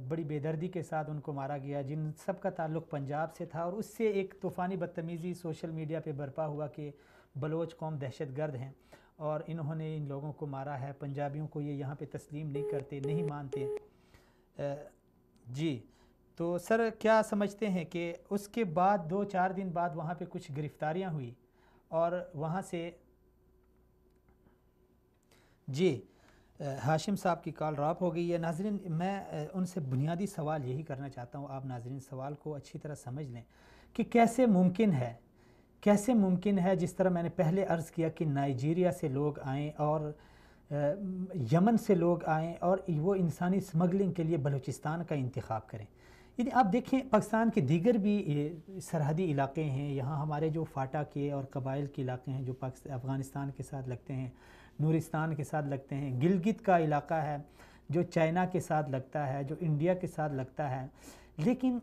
بڑی بے دردی کے ساتھ ان کو مارا گیا، جن سب کا تعلق پنجاب سے تھا، اور اس سے ایک طوفانی بدتمیزی سوشل میڈیا پہ برپا ہوا کہ بلوچ قوم دہشت گرد ہیں اور انہوں نے ان لوگوں کو مارا ہے، پنجابیوں کو یہ یہاں پہ تسلیم نہیں کرتے، نہیں مانتے۔ جی، تو سر کیا سمجھتے ہیں کہ اس کے بعد 2-4 دن بعد وہاں پہ کچھ گرفتاریاں ہوئی اور وہاں سے جی ہاشم صاحب کی کال ڈراپ ہو گئی ہے۔ ناظرین، میں ان سے بنیادی سوال یہی کرنا چاہتا ہوں، آپ ناظرین سوال کو اچھی طرح سمجھ لیں کہ کیسے ممکن ہے جس طرح میں نے پہلے عرض کیا کہ نائجیریا سے لوگ آئیں اور یمن سے لوگ آئیں اور وہ انسانی اسمگلنگ کے لیے بلوچستان کا انتخاب کریں۔ یعنی آپ دیکھیں پاکستان کے دیگر بھی سرحدی علاقے ہیں، یہاں ہمارے جو فاٹا کے اور قبائل کے علاقے ہیں جو افغانستان کے ساتھ لگتے ہیں، نورستان کے ساتھ لگتے ہیں، گلگت کا علاقہ ہے جو چائنا کے ساتھ لگتا ہے، جو انڈیا کے ساتھ لگتا ہے، لیکن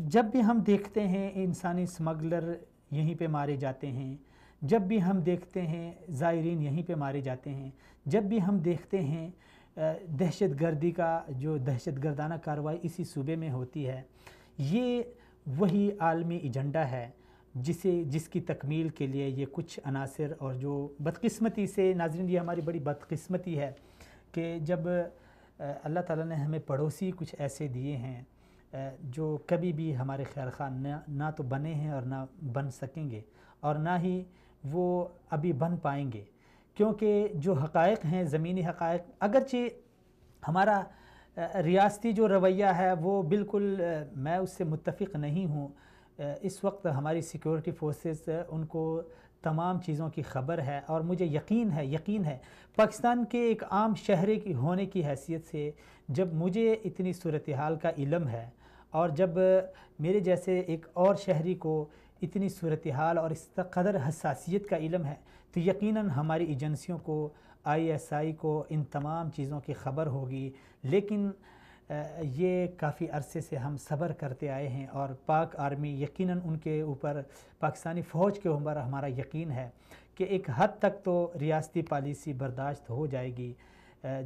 جب بھی ہم دیکھتے ہیں انسانی اسمگلر یہیں پہ مارے جاتے ہیں، جب بھی ہم دیکھتے ہیں زائرین یہیں پہ مارے جاتے ہیں، جب بھی ہم دیکھتے ہیں دہشت گردی کا جو دہشت گردانہ کارروائی اسی صوبے میں ہوتی ہے، یہ وہی عالمی ایجنڈا ہے جس کی تکمیل کے لیے یہ کچھ عناصر، اور جو بدقسمتی سے ناظرین یہ ہماری بڑی بدقسمتی ہے کہ جب اللہ تعالیٰ نے ہمیں پڑوسی کچھ ایسے دیے ہیں جو کبھی بھی ہمارے خیر خواہ نہ تو بنے ہیں اور نہ بن سکیں گے، اور نہ ہی وہ ابھی بن پائیں گے، کیونکہ جو حقائق ہیں، زمینی حقائق، اگرچہ ہمارا ریاستی جو رویہ ہے وہ بالکل میں اس سے متفق نہیں ہوں۔ اس وقت ہماری سیکیورٹی فورسز ان کو تمام چیزوں کی خبر ہے، اور مجھے یقین ہے پاکستان کے ایک عام شہری کی ہونے کی حیثیت سے جب مجھے اتنی صورتحال کا علم ہے، اور جب میرے جیسے ایک اور شہری کو اتنی صورتحال اور اس قدر حساسیت کا علم ہے، تو یقیناً ہماری ایجنسیوں کو، ISI کو ان تمام چیزوں کی خبر ہوگی۔ لیکن یہ کافی عرصے سے ہم صبر کرتے آئے ہیں، اور پاک آرمی یقیناً ان کے اوپر، پاکستانی فوج کے اوپر ہمارا یقین ہے کہ ایک حد تک تو ریاستی پالیسی برداشت ہو جائے گی،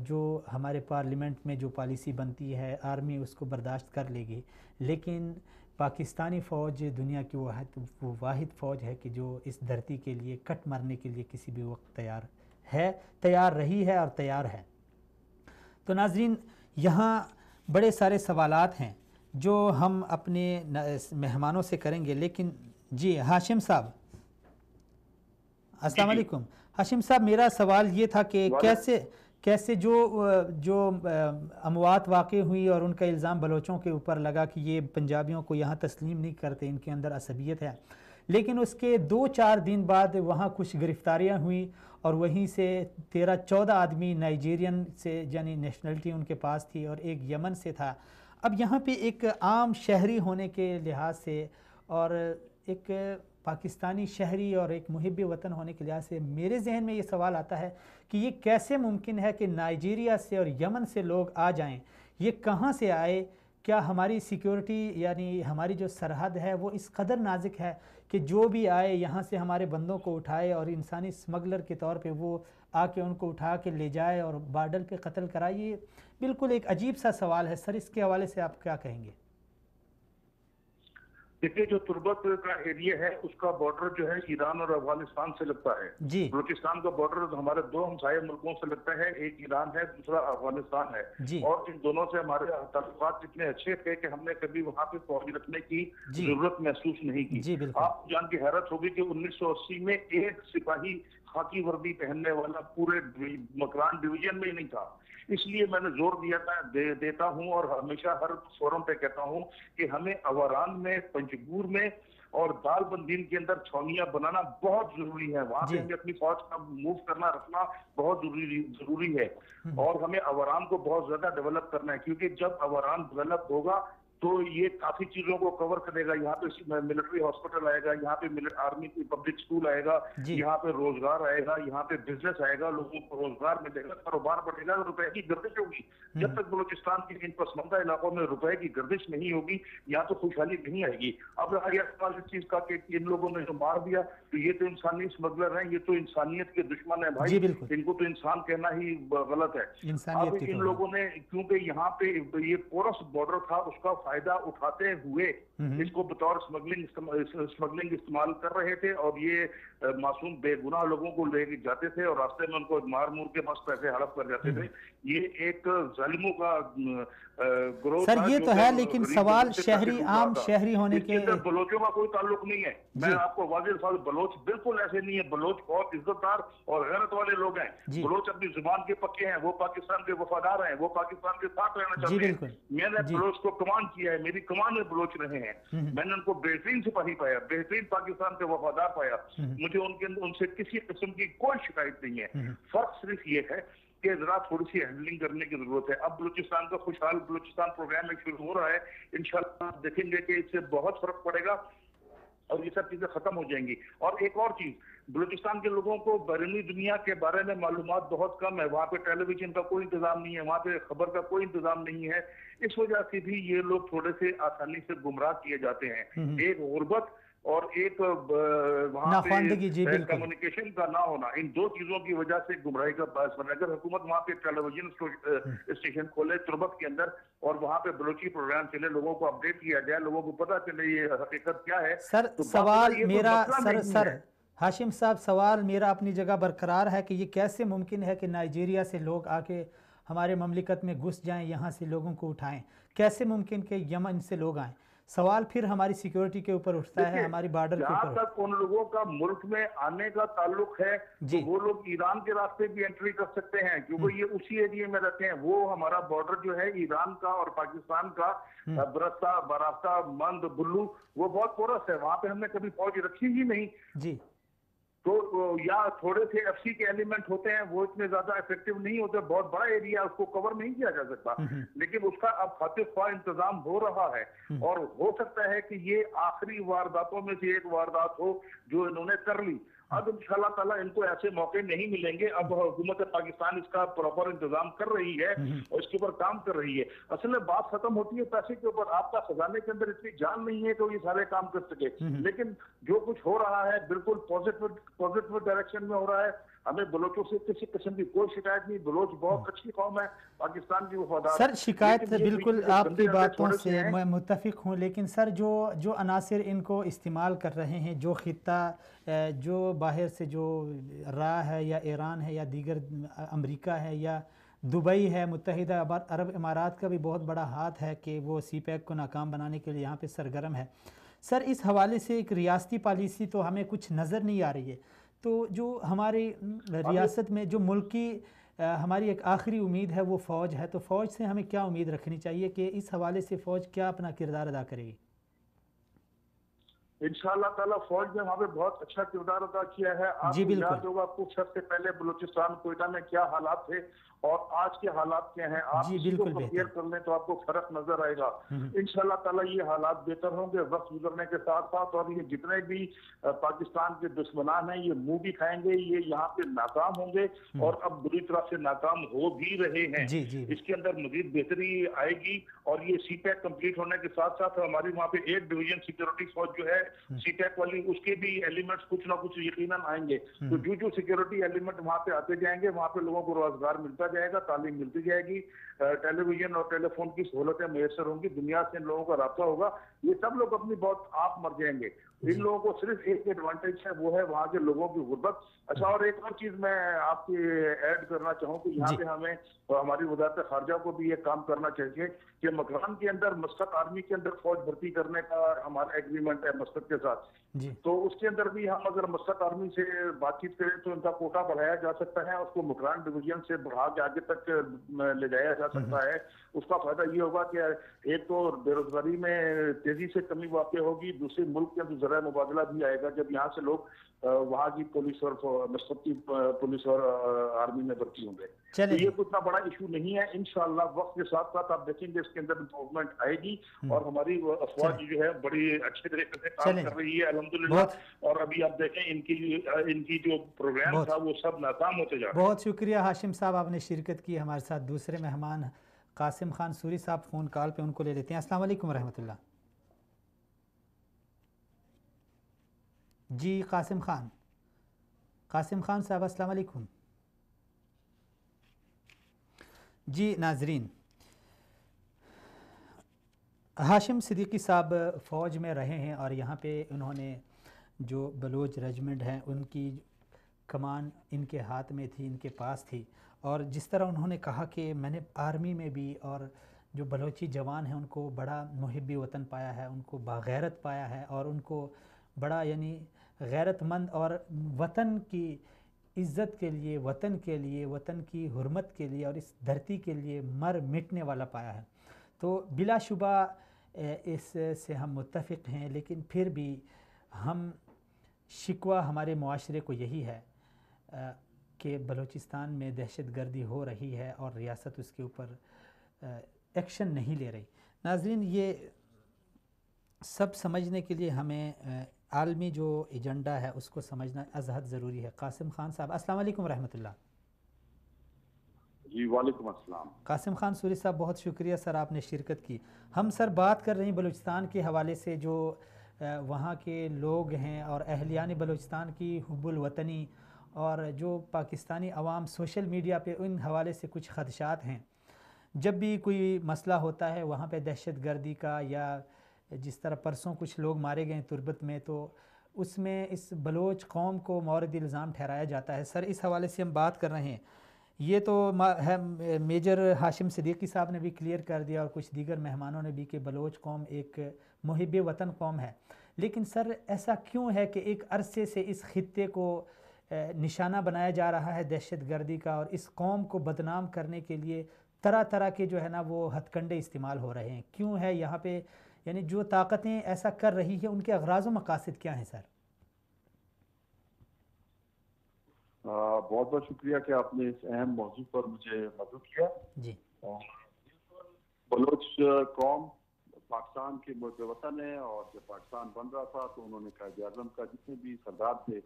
جو ہمارے پارلیمنٹ میں جو پالیسی بنتی ہے آرمی اس کو برداشت کر لے گی۔ لیکن پاکستانی فوج دنیا کی وہ واحد فوج ہے کہ جو اس دھرتی کے لیے کٹ مرنے کے لیے کسی بھی وقت تیار رہی ہے اور تیار ہے۔ تو ناظرین، یہاں بڑے سارے سوالات ہیں جو ہم اپنے مہمانوں سے کریں گے، لیکن جی ہاشم صاحب السلام علیکم۔ ہاشم صاحب، میرا سوال یہ تھا کہ کیسے جو اموات واقع ہوئی اور ان کا الزام بلوچوں کے اوپر لگا کہ یہ پنجابیوں کو یہاں تسلیم نہیں کرتے، ان کے اندر عصبیت ہے، لیکن اس کے 2-4 دن بعد وہاں کچھ گرفتاریاں ہوئیں، اور وہیں سے 13-14 آدمی نائجیرین سے، یعنی نیشنلٹی ان کے پاس تھی، اور ایک یمن سے تھا۔ اب یہاں پہ ایک عام شہری ہونے کے لحاظ سے اور ایک پاکستانی شہری اور ایک محب وطن ہونے کے لحاظ سے میرے ذہن میں یہ سوال آتا ہے کہ یہ کیسے ممکن ہے کہ نائجیریا سے اور یمن سے لوگ آ جائیں؟ یہ کہاں سے آئے؟ کیا ہماری سیکیورٹی، یعنی ہماری جو سرحد ہے وہ اس قدر نازک ہے کہ جو بھی آئے یہاں سے ہمارے بندوں کو اٹھائے اور انسانی اسمگلر کے طور پہ وہ آ کے ان کو اٹھا کے لے جائے اور بارڈر پہ قتل کرائے؟ یہ بالکل ایک عجیب سا سوال ہے سر، اس کے حوالے سے آپ کیا کہیں گے؟ دیکھیے، جو تربت کا ایریا ہے اس کا بارڈر جو ہے ایران اور افغانستان سے لگتا ہے جی۔ بلوچستان کا بارڈر ہمارے 2 ہمسائے ملکوں سے لگتا ہے، ایک ایران ہے، دوسرا افغانستان ہے جی۔ اور ان دونوں سے ہمارے تعلقات اتنے اچھے تھے کہ ہم نے کبھی وہاں پہ فوج رکھنے کی ضرورت محسوس نہیں کی۔ جی بالکل۔ آپ جان کے حیرت ہوگی کہ 1980 میں ایک سپاہی خاکی وردی پہننے والا پورے مکران ڈویژن میں ہی نہیں تھا۔ اس لیے میں نے زور دیتا ہوں اور ہمیشہ ہر فورم پہ کہتا ہوں کہ ہمیں اواران میں، پنجگور میں اور دال بندین کے اندر چھاؤنیاں بنانا بہت ضروری ہے۔ وہاں پہ ہمیں اپنی فوج کا موو کرنا، رکھنا بہت ضروری ہے، اور ہمیں اواران کو بہت زیادہ ڈیولپ کرنا ہے، کیونکہ جب اواران ڈیولپ ہوگا تو یہ کافی چیزوں کو کور کرے گا۔ یہاں پہ ملٹری ہاسپٹل آئے گا، یہاں پہ آرمی کی پبلک سکول آئے گا، یہاں پہ روزگار آئے گا، یہاں پہ بزنس آئے گا، لوگوں کو روزگار ملے گا، کاروبار بڑھے گا، روپے کی گردش ہوگی۔ جب تک بلوچستان کے ان پسماندہ علاقوں میں روپے کی گردش نہیں ہوگی، یہاں تو خوشحالی نہیں آئے گی۔ اب رہا یہ سوال اس چیز کا کہ ان لوگوں نے جو مار دیا تو یہ تو انسانی اسمگلر ہیں، یہ تو انسانیت کے دشمن ہیں بھائی، ان کو تو انسان کہنا ہی غلط ہے۔ اب ان لوگوں نے، کیونکہ یہاں پہ یہ پورس بارڈر تھا، اس کا فائدہ اٹھاتے ہوئے اس کو بطور اسمگلنگ استعمال کر رہے تھے، اور یہ معصوم بے گناہ لوگوں کو لے کے جاتے تھے اور راستے میں ان کو مار مور کے بس پیسے ہڑپ کر جاتے تھے۔ یہ ایک ظالموں کا گروہ سر، یہ تو ہے، لیکن سوال شہری، عام شہری ہونے کے بلوچوں کا کوئی تعلق نہیں ہے۔ میں آپ کو واضح الفاظ، بلوچ بالکل ایسے نہیں ہے، بلوچ بہت عزت دار اور غیرت والے لوگ ہیں۔ بلوچ اپنی زبان کے پکے ہیں، وہ پاکستان کے وفادار ہیں، وہ پاکستان کے ساتھ رہنا چاہتے ہیں۔ میں نے بلوچ کو کمان کیا ہے، میری کمان میں بلوچ رہے ہیں، میں نے ان کو بہترین سپاہی پایا، بہترین پاکستان کے وفادار پایا، مجھے ان سے کسی قسم کی کوئی شکایت نہیں ہے۔ فرق صرف یہ ہے کہ ذرا تھوڑی سی ہینڈلنگ کرنے کی ضرورت ہے۔ اب بلوچستان کا خوشحال بلوچستان پروگرام میں شروع ہو رہا ہے، انشاءاللہ دیکھیں گے کہ اس سے بہت فرق پڑے گا اور یہ سب چیزیں ختم ہو جائیں گی۔ اور ایک اور چیز، بلوچستان کے لوگوں کو بیرونی دنیا کے بارے میں معلومات بہت کم ہے، وہاں پہ ٹیلی ویژن کا کوئی انتظام نہیں ہے، وہاں پہ خبر کا کوئی انتظام نہیں ہے، اس وجہ سے بھی یہ لوگ تھوڑے سے آسانی سے گمراہ کیے جاتے ہیں۔ ایک غربت اور ایک وہاں پہ کمیونیکیشن کا نہ ہونا، ان دو چیزوں کی وجہ سے گمراہی کا باعث بنا۔ اگر حکومت وہاں پہ ٹیلی ویژن اسٹیشن کھولے تربت کے اندر اور وہاں پہ بلوچی پروگرام چلے، لوگوں کو اپڈیٹ کیا جائے، لوگوں کو پتہ چلے یہ حقیقت کیا ہے۔ سر سوال میرا سر ہاشم صاحب، سوال میرا اپنی جگہ برقرار ہے کہ یہ کیسے ممکن ہے کہ نائجیریا سے لوگ آ کے ہمارے مملکت میں گھس جائیں، یہاں سے لوگوں کو اٹھائیں؟ کیسے ممکن کہ یمن سے لوگ آئیں؟ سوال پھر ہماری سیکیورٹی کے اوپر اٹھتا ہے، ہماری بارڈر کے اوپر۔ جہاں تک ان لوگوں کا ملک میں آنے کا تعلق ہے تو وہ لوگ ایران کے راستے بھی انٹری کر سکتے ہیں، کیونکہ یہ اسی ایریا میں رہتے ہیں۔ وہ ہمارا بارڈر جو ہے ایران کا اور پاکستان کا براستہ مند بلو، وہ بہت پورس ہے، وہاں پہ ہم نے کبھی فوج رکھی ہی نہیں جی۔ تو یا تھوڑے سے ایف سی کے ایلیمنٹ ہوتے ہیں، وہ اتنے زیادہ افیکٹو نہیں ہوتے، بہت بڑا ایریا اس کو کور نہیں کیا جا سکتا، لیکن اس کا اب خاطر خواہ انتظام ہو رہا ہے، اور ہو سکتا ہے کہ یہ آخری وارداتوں میں سے ایک واردات ہو جو انہوں نے کر لی۔ اب انشاءاللہ تعالیٰ ان کو ایسے موقع نہیں ملیں گے۔ اب حکومت پاکستان اس کا پراپر انتظام کر رہی ہے اور اس کے اوپر کام کر رہی ہے۔ اصل میں بات ختم ہوتی ہے پیسے کے اوپر، آپ کا خزانے کے اندر اتنی جان نہیں ہے کہ وہ یہ سارے کام کر سکے، لیکن جو کچھ ہو رہا ہے بالکل پازیٹیو ڈائریکشن میں ہو رہا ہے۔ ہمیں بلوچوں سے کسی قسم کی کوئی شکایت نہیں، بلوچ بہت اچھی قوم ہے، پاکستان کی وفادار۔ سر شکایت بالکل آپ کی باتوں سے میں متفق ہوں، لیکن سر جو عناصر ان کو استعمال کر رہے ہیں، جو خطہ جو باہر سے جو راہ ہے، یا ایران ہے یا دیگر امریکہ ہے یا دبئی ہے، متحدہ عرب امارات کا بھی بہت بڑا ہاتھ ہے کہ وہ سی پیک کو ناکام بنانے کے لیے یہاں پہ سرگرم ہے۔ سر اس حوالے سے ایک ریاستی پالیسی تو ہمیں کچھ نظر نہیں آ رہی ہے، تو جو ہماری ریاست میں جو ملکی ہماری ایک آخری امید ہے وہ فوج ہے، تو فوج سے ہمیں کیا امید رکھنی چاہیے کہ اس حوالے سے فوج کیا اپنا کردار ادا کرے گی؟ انشاءاللہ تعالیٰ فوج نے وہاں پہ بہت اچھا کردار ادا کیا ہے۔ آپ کو یاد ہوگا کچھ ہفتے پہلے بلوچستان کوئٹہ میں کیا حالات تھے اور آج کے حالات کیا ہیں، آپ اس کو کمپیئر کر لیں تو آپ کو فرق نظر آئے گا۔ انشاءاللہ تعالیٰ یہ حالات بہتر ہوں گے وقت گزرنے کے ساتھ ساتھ، اور یہ جتنے بھی پاکستان کے دشمنان ہیں یہ منہ بھی کھائیں گے، یہ یہاں پہ ناکام ہوں گے اور اب بری طرح سے ناکام ہو بھی رہے ہیں۔ اس کے اندر مزید بہتری آئے گی، اور یہ سی پیک کمپلیٹ ہونے کے ساتھ ساتھ ہماری وہاں پہ 8 ڈویژن سیکیورٹی فوج جو ہے سی پیک والی، اس کے بھی ایلیمنٹس کچھ نہ کچھ یقیناً آئیں گے۔ تو جو سیکیورٹی ایلیمنٹ وہاں پہ آتے جائیں گے، وہاں پہ لوگوں کو روزگار ملتا جائے گا، تعلیم ملتی جائے گی، ٹیلی ویژن اور ٹیلی فون کی سہولتیں میسر ہوں گی، دنیا سے ان لوگوں کا رابطہ ہوگا، یہ سب لوگ اپنی بہت آپ مر جائیں گے۔ ان لوگوں کو صرف ایک ایڈوانٹیج ہے، وہ ہے وہاں کے لوگوں کی غربت۔ اچھا، اور ایک اور چیز میں آپ کی ایڈ کرنا چاہوں کہ یہاں پہ ہمیں اور ہماری وزارت خارجہ کو بھی یہ کام کرنا چاہیے کہ مکران کے اندر مسقط آرمی کے اندر فوج بھرتی کرنے کا ہمارا ایگریمنٹ ہے مسقط کے ساتھ، تو اس کے اندر بھی ہم اگر مسقط آرمی سے بات چیت کریں تو ان کا کوٹا بڑھایا جا سکتا ہے، اس کو مکران ڈویژن سے بڑھا کے آگے تک لے جایا جا سکتا ہے۔ اس کا فائدہ یہ ہوگا کہ ایک تو بے روزگاری میں تیزی سے کمی واقع ہوگی، دوسرے ملک کے اندر ذرائع مبادلہ بھی آئے گا جب یہاں سے لوگ وہاں کی پولیس اور مسقط کی پولیس اور آرمی میں بھرتی ہوں گے۔ تو یہ اتنا بڑا ایشو نہیں ہے، انشاءاللہ وقت کے ساتھ ساتھ آپ دیکھیں گے اس کے اندر امپروومنٹ آئے گی، اور ہماری افواج جو ہے بڑی اچھے طریقے سے کام کر رہی ہے الحمدللہ، اور ابھی آپ دیکھیں ان کی جو پروگرام تھا وہ سب ناکام ہوتے جا رہے ہیں۔ بہت شکریہ ہاشم صاحب، آپ نے شرکت کی ہمارے ساتھ۔ دوسرے مہمان قاسم خان سوری صاحب فون کال پہ، ان کو لے لیتے ہیں۔ السلام علیکم ورحمۃ اللہ۔ جی قاسم خان صاحب السلام علیکم۔ جی ناظرین، ہاشم صدیقی صاحب فوج میں رہے ہیں اور یہاں پہ انہوں نے جو بلوچ ریجمنٹ ہیں ان کی کمان ان کے ہاتھ میں تھی، ان کے پاس تھی، اور جس طرح انہوں نے کہا کہ میں نے آرمی میں بھی اور جو بلوچی جوان ہیں ان کو بڑا محب وطن پایا ہے، ان کو باغیرت پایا ہے، اور ان کو بڑا یعنی غیرت مند اور وطن کی عزت کے لیے، وطن کے لیے، وطن کی حرمت کے لیے اور اس دھرتی کے لیے مر مٹنے والا پایا ہے۔ تو بلا شبہ اس سے ہم متفق ہیں، لیکن پھر بھی ہم شکوہ ہمارے معاشرے کو یہی ہے کہ بلوچستان میں دہشت گردی ہو رہی ہے اور ریاست اس کے اوپر ایکشن نہیں لے رہی۔ ناظرین، یہ سب سمجھنے کے لیے ہمیں عالمی جو ایجنڈا ہے اس کو سمجھنا از حد ضروری ہے۔ قاسم خان صاحب السلام علیکم ورحمۃ اللہ۔ جی وعلیکم السلام۔ قاسم خان سوری صاحب بہت شکریہ سر آپ نے شرکت کی۔ ہم سر بات کر رہے ہیں بلوچستان کے حوالے سے، جو وہاں کے لوگ ہیں اور اہلیان بلوچستان کی حب الوطنی اور جو پاکستانی عوام سوشل میڈیا پہ ان حوالے سے کچھ خدشات ہیں۔ جب بھی کوئی مسئلہ ہوتا ہے وہاں پہ دہشت گردی کا، یا جس طرح پرسوں کچھ لوگ مارے گئے تربت میں، تو اس میں اس بلوچ قوم کو مورد الزام ٹھہرایا جاتا ہے۔ سر اس حوالے سے ہم بات کر رہے ہیں۔ یہ تو میجر ہاشم صدیقی صاحب نے بھی کلیئر کر دیا اور کچھ دیگر مہمانوں نے بھی کہ بلوچ قوم ایک محب وطن قوم ہے، لیکن سر ایسا کیوں ہے کہ ایک عرصے سے اس خطے کو نشانہ بنایا جا رہا ہے دہشت گردی کا، اور اس قوم کو بدنام کرنے کے لیے طرح طرح کے جو ہے نا وہ ہتھ کنڈے استعمال ہو رہے ہیں؟ کیوں ہے یہاں پہ، یعنی جو طاقتیں ایسا کر رہی ہیں ان کے اغراض و مقاصد کیا ہیں سر؟ بہت بہت شکریہ کہ آپ نے اس اہم موضوع پر مجھے مدعو کیا۔ جی، بلوچ قوم پاکستان کے محب وطن ہے، اور جب پاکستان بن رہا تھا تو انہوں نے قائد اعظم کا جتنے بھی سردار تھے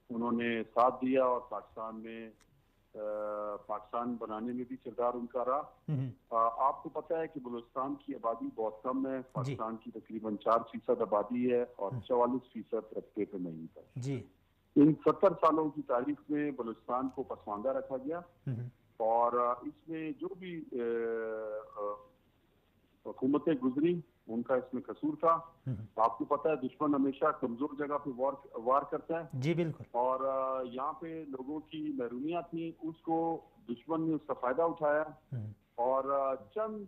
انہوں نے ساتھ دیا، اور پاکستان بنانے میں بھی کردار ان کا رہا۔ آپ کو پتہ ہے کہ بلوچستان کی آبادی بہت کم ہے، پاکستان کی تقریباً 4% آبادی ہے اور 44% رقبے پہ نہیں ہے۔ جی، ان 70 سالوں کی تاریخ میں بلوچستان کو پسماندہ رکھا گیا، اور اس میں جو بھی حکومتیں گزری ان کا اس میں قصور تھا۔ آپ کو پتہ ہے دشمن ہمیشہ کمزور جگہ پہ وار کرتا ہے۔ جی بالکل۔ اور یہاں پہ لوگوں کی محرومیاں تھیں، اس کو دشمن نے اس کا فائدہ اٹھایا، اور چند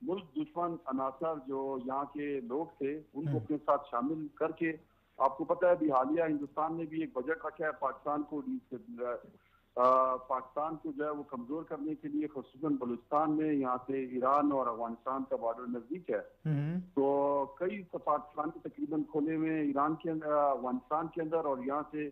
ملک دشمن عناصر جو یہاں کے لوگ تھے ان کو اپنے ساتھ شامل کر کے، آپ کو پتہ ہے ابھی حالیہ ہندوستان نے بھی ایک بجٹ رکھا ہے پاکستان کو جو ہے وہ کمزور کرنے کے لیے، خصوصاً بلوچستان میں، یہاں سے ایران اور افغانستان کا بارڈر نزدیک ہے، تو کئی سفارتخانے تقریباً کھولے ہوئے ایران کے اندر، افغانستان کے اندر، اور یہاں سے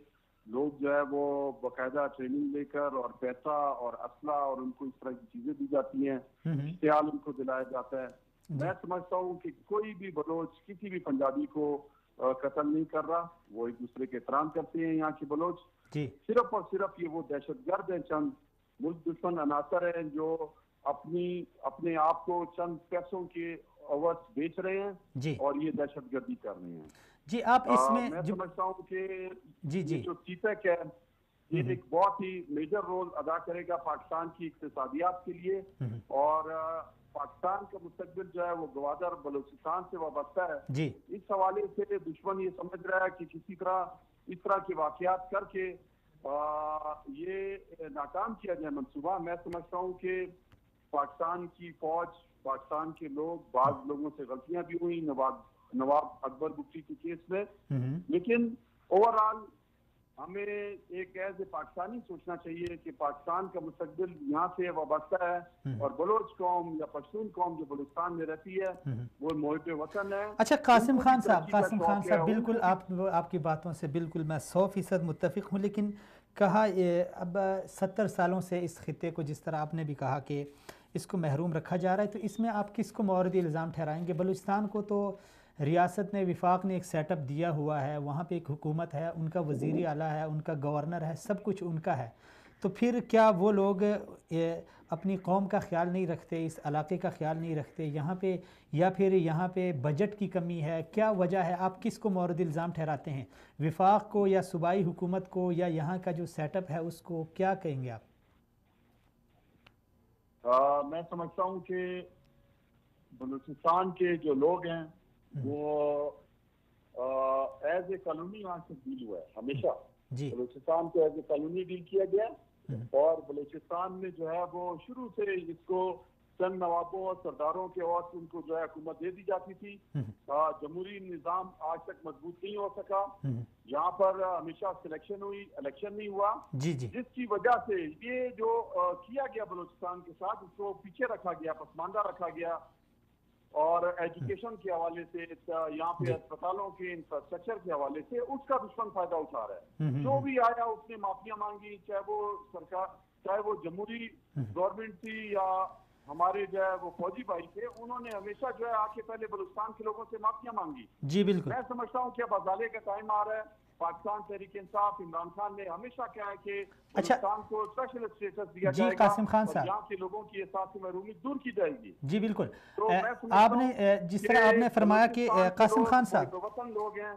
لوگ جو ہے وہ باقاعدہ ٹریننگ لے کر اور پیسہ اور اسلحہ اور ان کو اس طرح کی چیزیں دی جاتی ہیں، اشتعال ان کو دلایا جاتا ہے۔ میں سمجھتا ہوں کہ کوئی بھی بلوچ کسی بھی پنجابی کو قتل نہیں کر رہا، وہ ایک دوسرے کے احترام کرتے ہیں یہاں کے بلوچ۔ صرف اور صرف یہ وہ دہشت گرد ہیں، چند ملک دشمن عناصر ہیں جو اپنے آپ کو چند پیسوں کے عوض بیچ رہے ہیں اور یہ دہشت گردی کر رہے ہیں۔ جی آپ اس میں سمجھتا ہوں کہ جو CPEC ہے یہ ایک بہت ہی میجر رول ادا کرے گا پاکستان کی اقتصادیات کے لیے، اور پاکستان کا مستقبل جو ہے وہ گوادر بلوچستان سے وابستہ ہے۔ اس حوالے سے دشمن یہ سمجھ رہا ہے کہ کسی طرح اس طرح کے واقعات کر کے یہ ناکام کیا جائے منصوبہ۔ میں سمجھتا ہوں کہ پاکستان کی فوج، پاکستان کے لوگ، بعض لوگوں سے غلطیاں بھی ہوئی نواب اکبر بگٹی کے کیس میں، لیکن اوور آل ہمیں ایک ایسے پاکستانی سوچنا چاہیے کہ پاکستان کا مستقبل یہاں سے وابستہ ہے، اور بلوچ قوم یا پشتون قوم جو بلوچستان میں رہتی ہے وہ محب وطن ہے۔ اچھا قاسم خان صاحب بالکل آپ کی باتوں سے بالکل میں 100% متفق ہوں، لیکن کہا اب 70 سالوں سے اس خطے کو، جس طرح آپ نے بھی کہا کہ اس کو محروم رکھا جا رہا ہے، تو اس میں آپ کس کو مورد الزام ٹھہرائیں گے؟ بلوچستان کو تو ریاست نے، وفاق نے ایک سیٹ اپ دیا ہوا ہے، وہاں پہ ایک حکومت ہے، ان کا وزیر اعلیٰ ہے، ان کا گورنر ہے، سب کچھ ان کا ہے، تو پھر کیا وہ لوگ اپنی قوم کا خیال نہیں رکھتے، اس علاقے کا خیال نہیں رکھتے یہاں پہ، یا پھر یہاں پہ بجٹ کی کمی ہے؟ کیا وجہ ہے؟ آپ کس کو مورد الزام ٹھہراتے ہیں؟ وفاق کو یا صوبائی حکومت کو یا یہاں کا جو سیٹ اپ ہے اس کو؟ کیا کہیں گے آپ؟ میں سمجھتا ہوں کہ بلوچستان کے جو لوگ ہیں وہ ایز اے کالونی وہاں سے ڈیل ہوا ہے ہمیشہ۔ بلوچستان کو ایز اے کالونی ڈیل کیا گیا، اور بلوچستان میں جو ہے وہ شروع سے اس کو چند نوابوں اور سرداروں کے اور ان کو جو ہے حکومت دے دی جاتی تھی۔ جمہوری نظام آج تک مضبوط نہیں ہو سکا، یہاں پر ہمیشہ سلیکشن ہوئی، الیکشن نہیں ہوا، جس کی وجہ سے یہ جو کیا گیا بلوچستان کے ساتھ اس کو پیچھے رکھا گیا، پسماندہ رکھا گیا، اور ایجوکیشن کے حوالے سے، یہاں پہ اسپتالوں کے انفراسٹرکچر کے حوالے سے اس کا دشمن فائدہ اٹھا رہا ہے۔ جو بھی آیا اس نے معافیاں مانگی، چاہے وہ سرکار، چاہے وہ جمہوری گورنمنٹ تھی یا ہمارے جو ہے وہ فوجی بھائی تھے، انہوں نے ہمیشہ جو ہے آ کے پہلے بلوچستان کے لوگوں سے معافیاں مانگی. جی بالکل. میں سمجھتا ہوں کہ اب ازالے کا ٹائم آ رہا ہے. پاکستان تحریک انصاف عمران خان نے ہمیشہ کہا ہے کہ بلوچستان کو اسپیشل اسٹیٹس دیا جائے گا قاسم خان صاحب، یہاں کے لوگوں کی احساس سے محرومی دور کی جائے گی. جی بالکل. تو آپ نے جس طرح آپ نے فرمایا کہ قاسم خان صاحب وطن لوگ ہیں،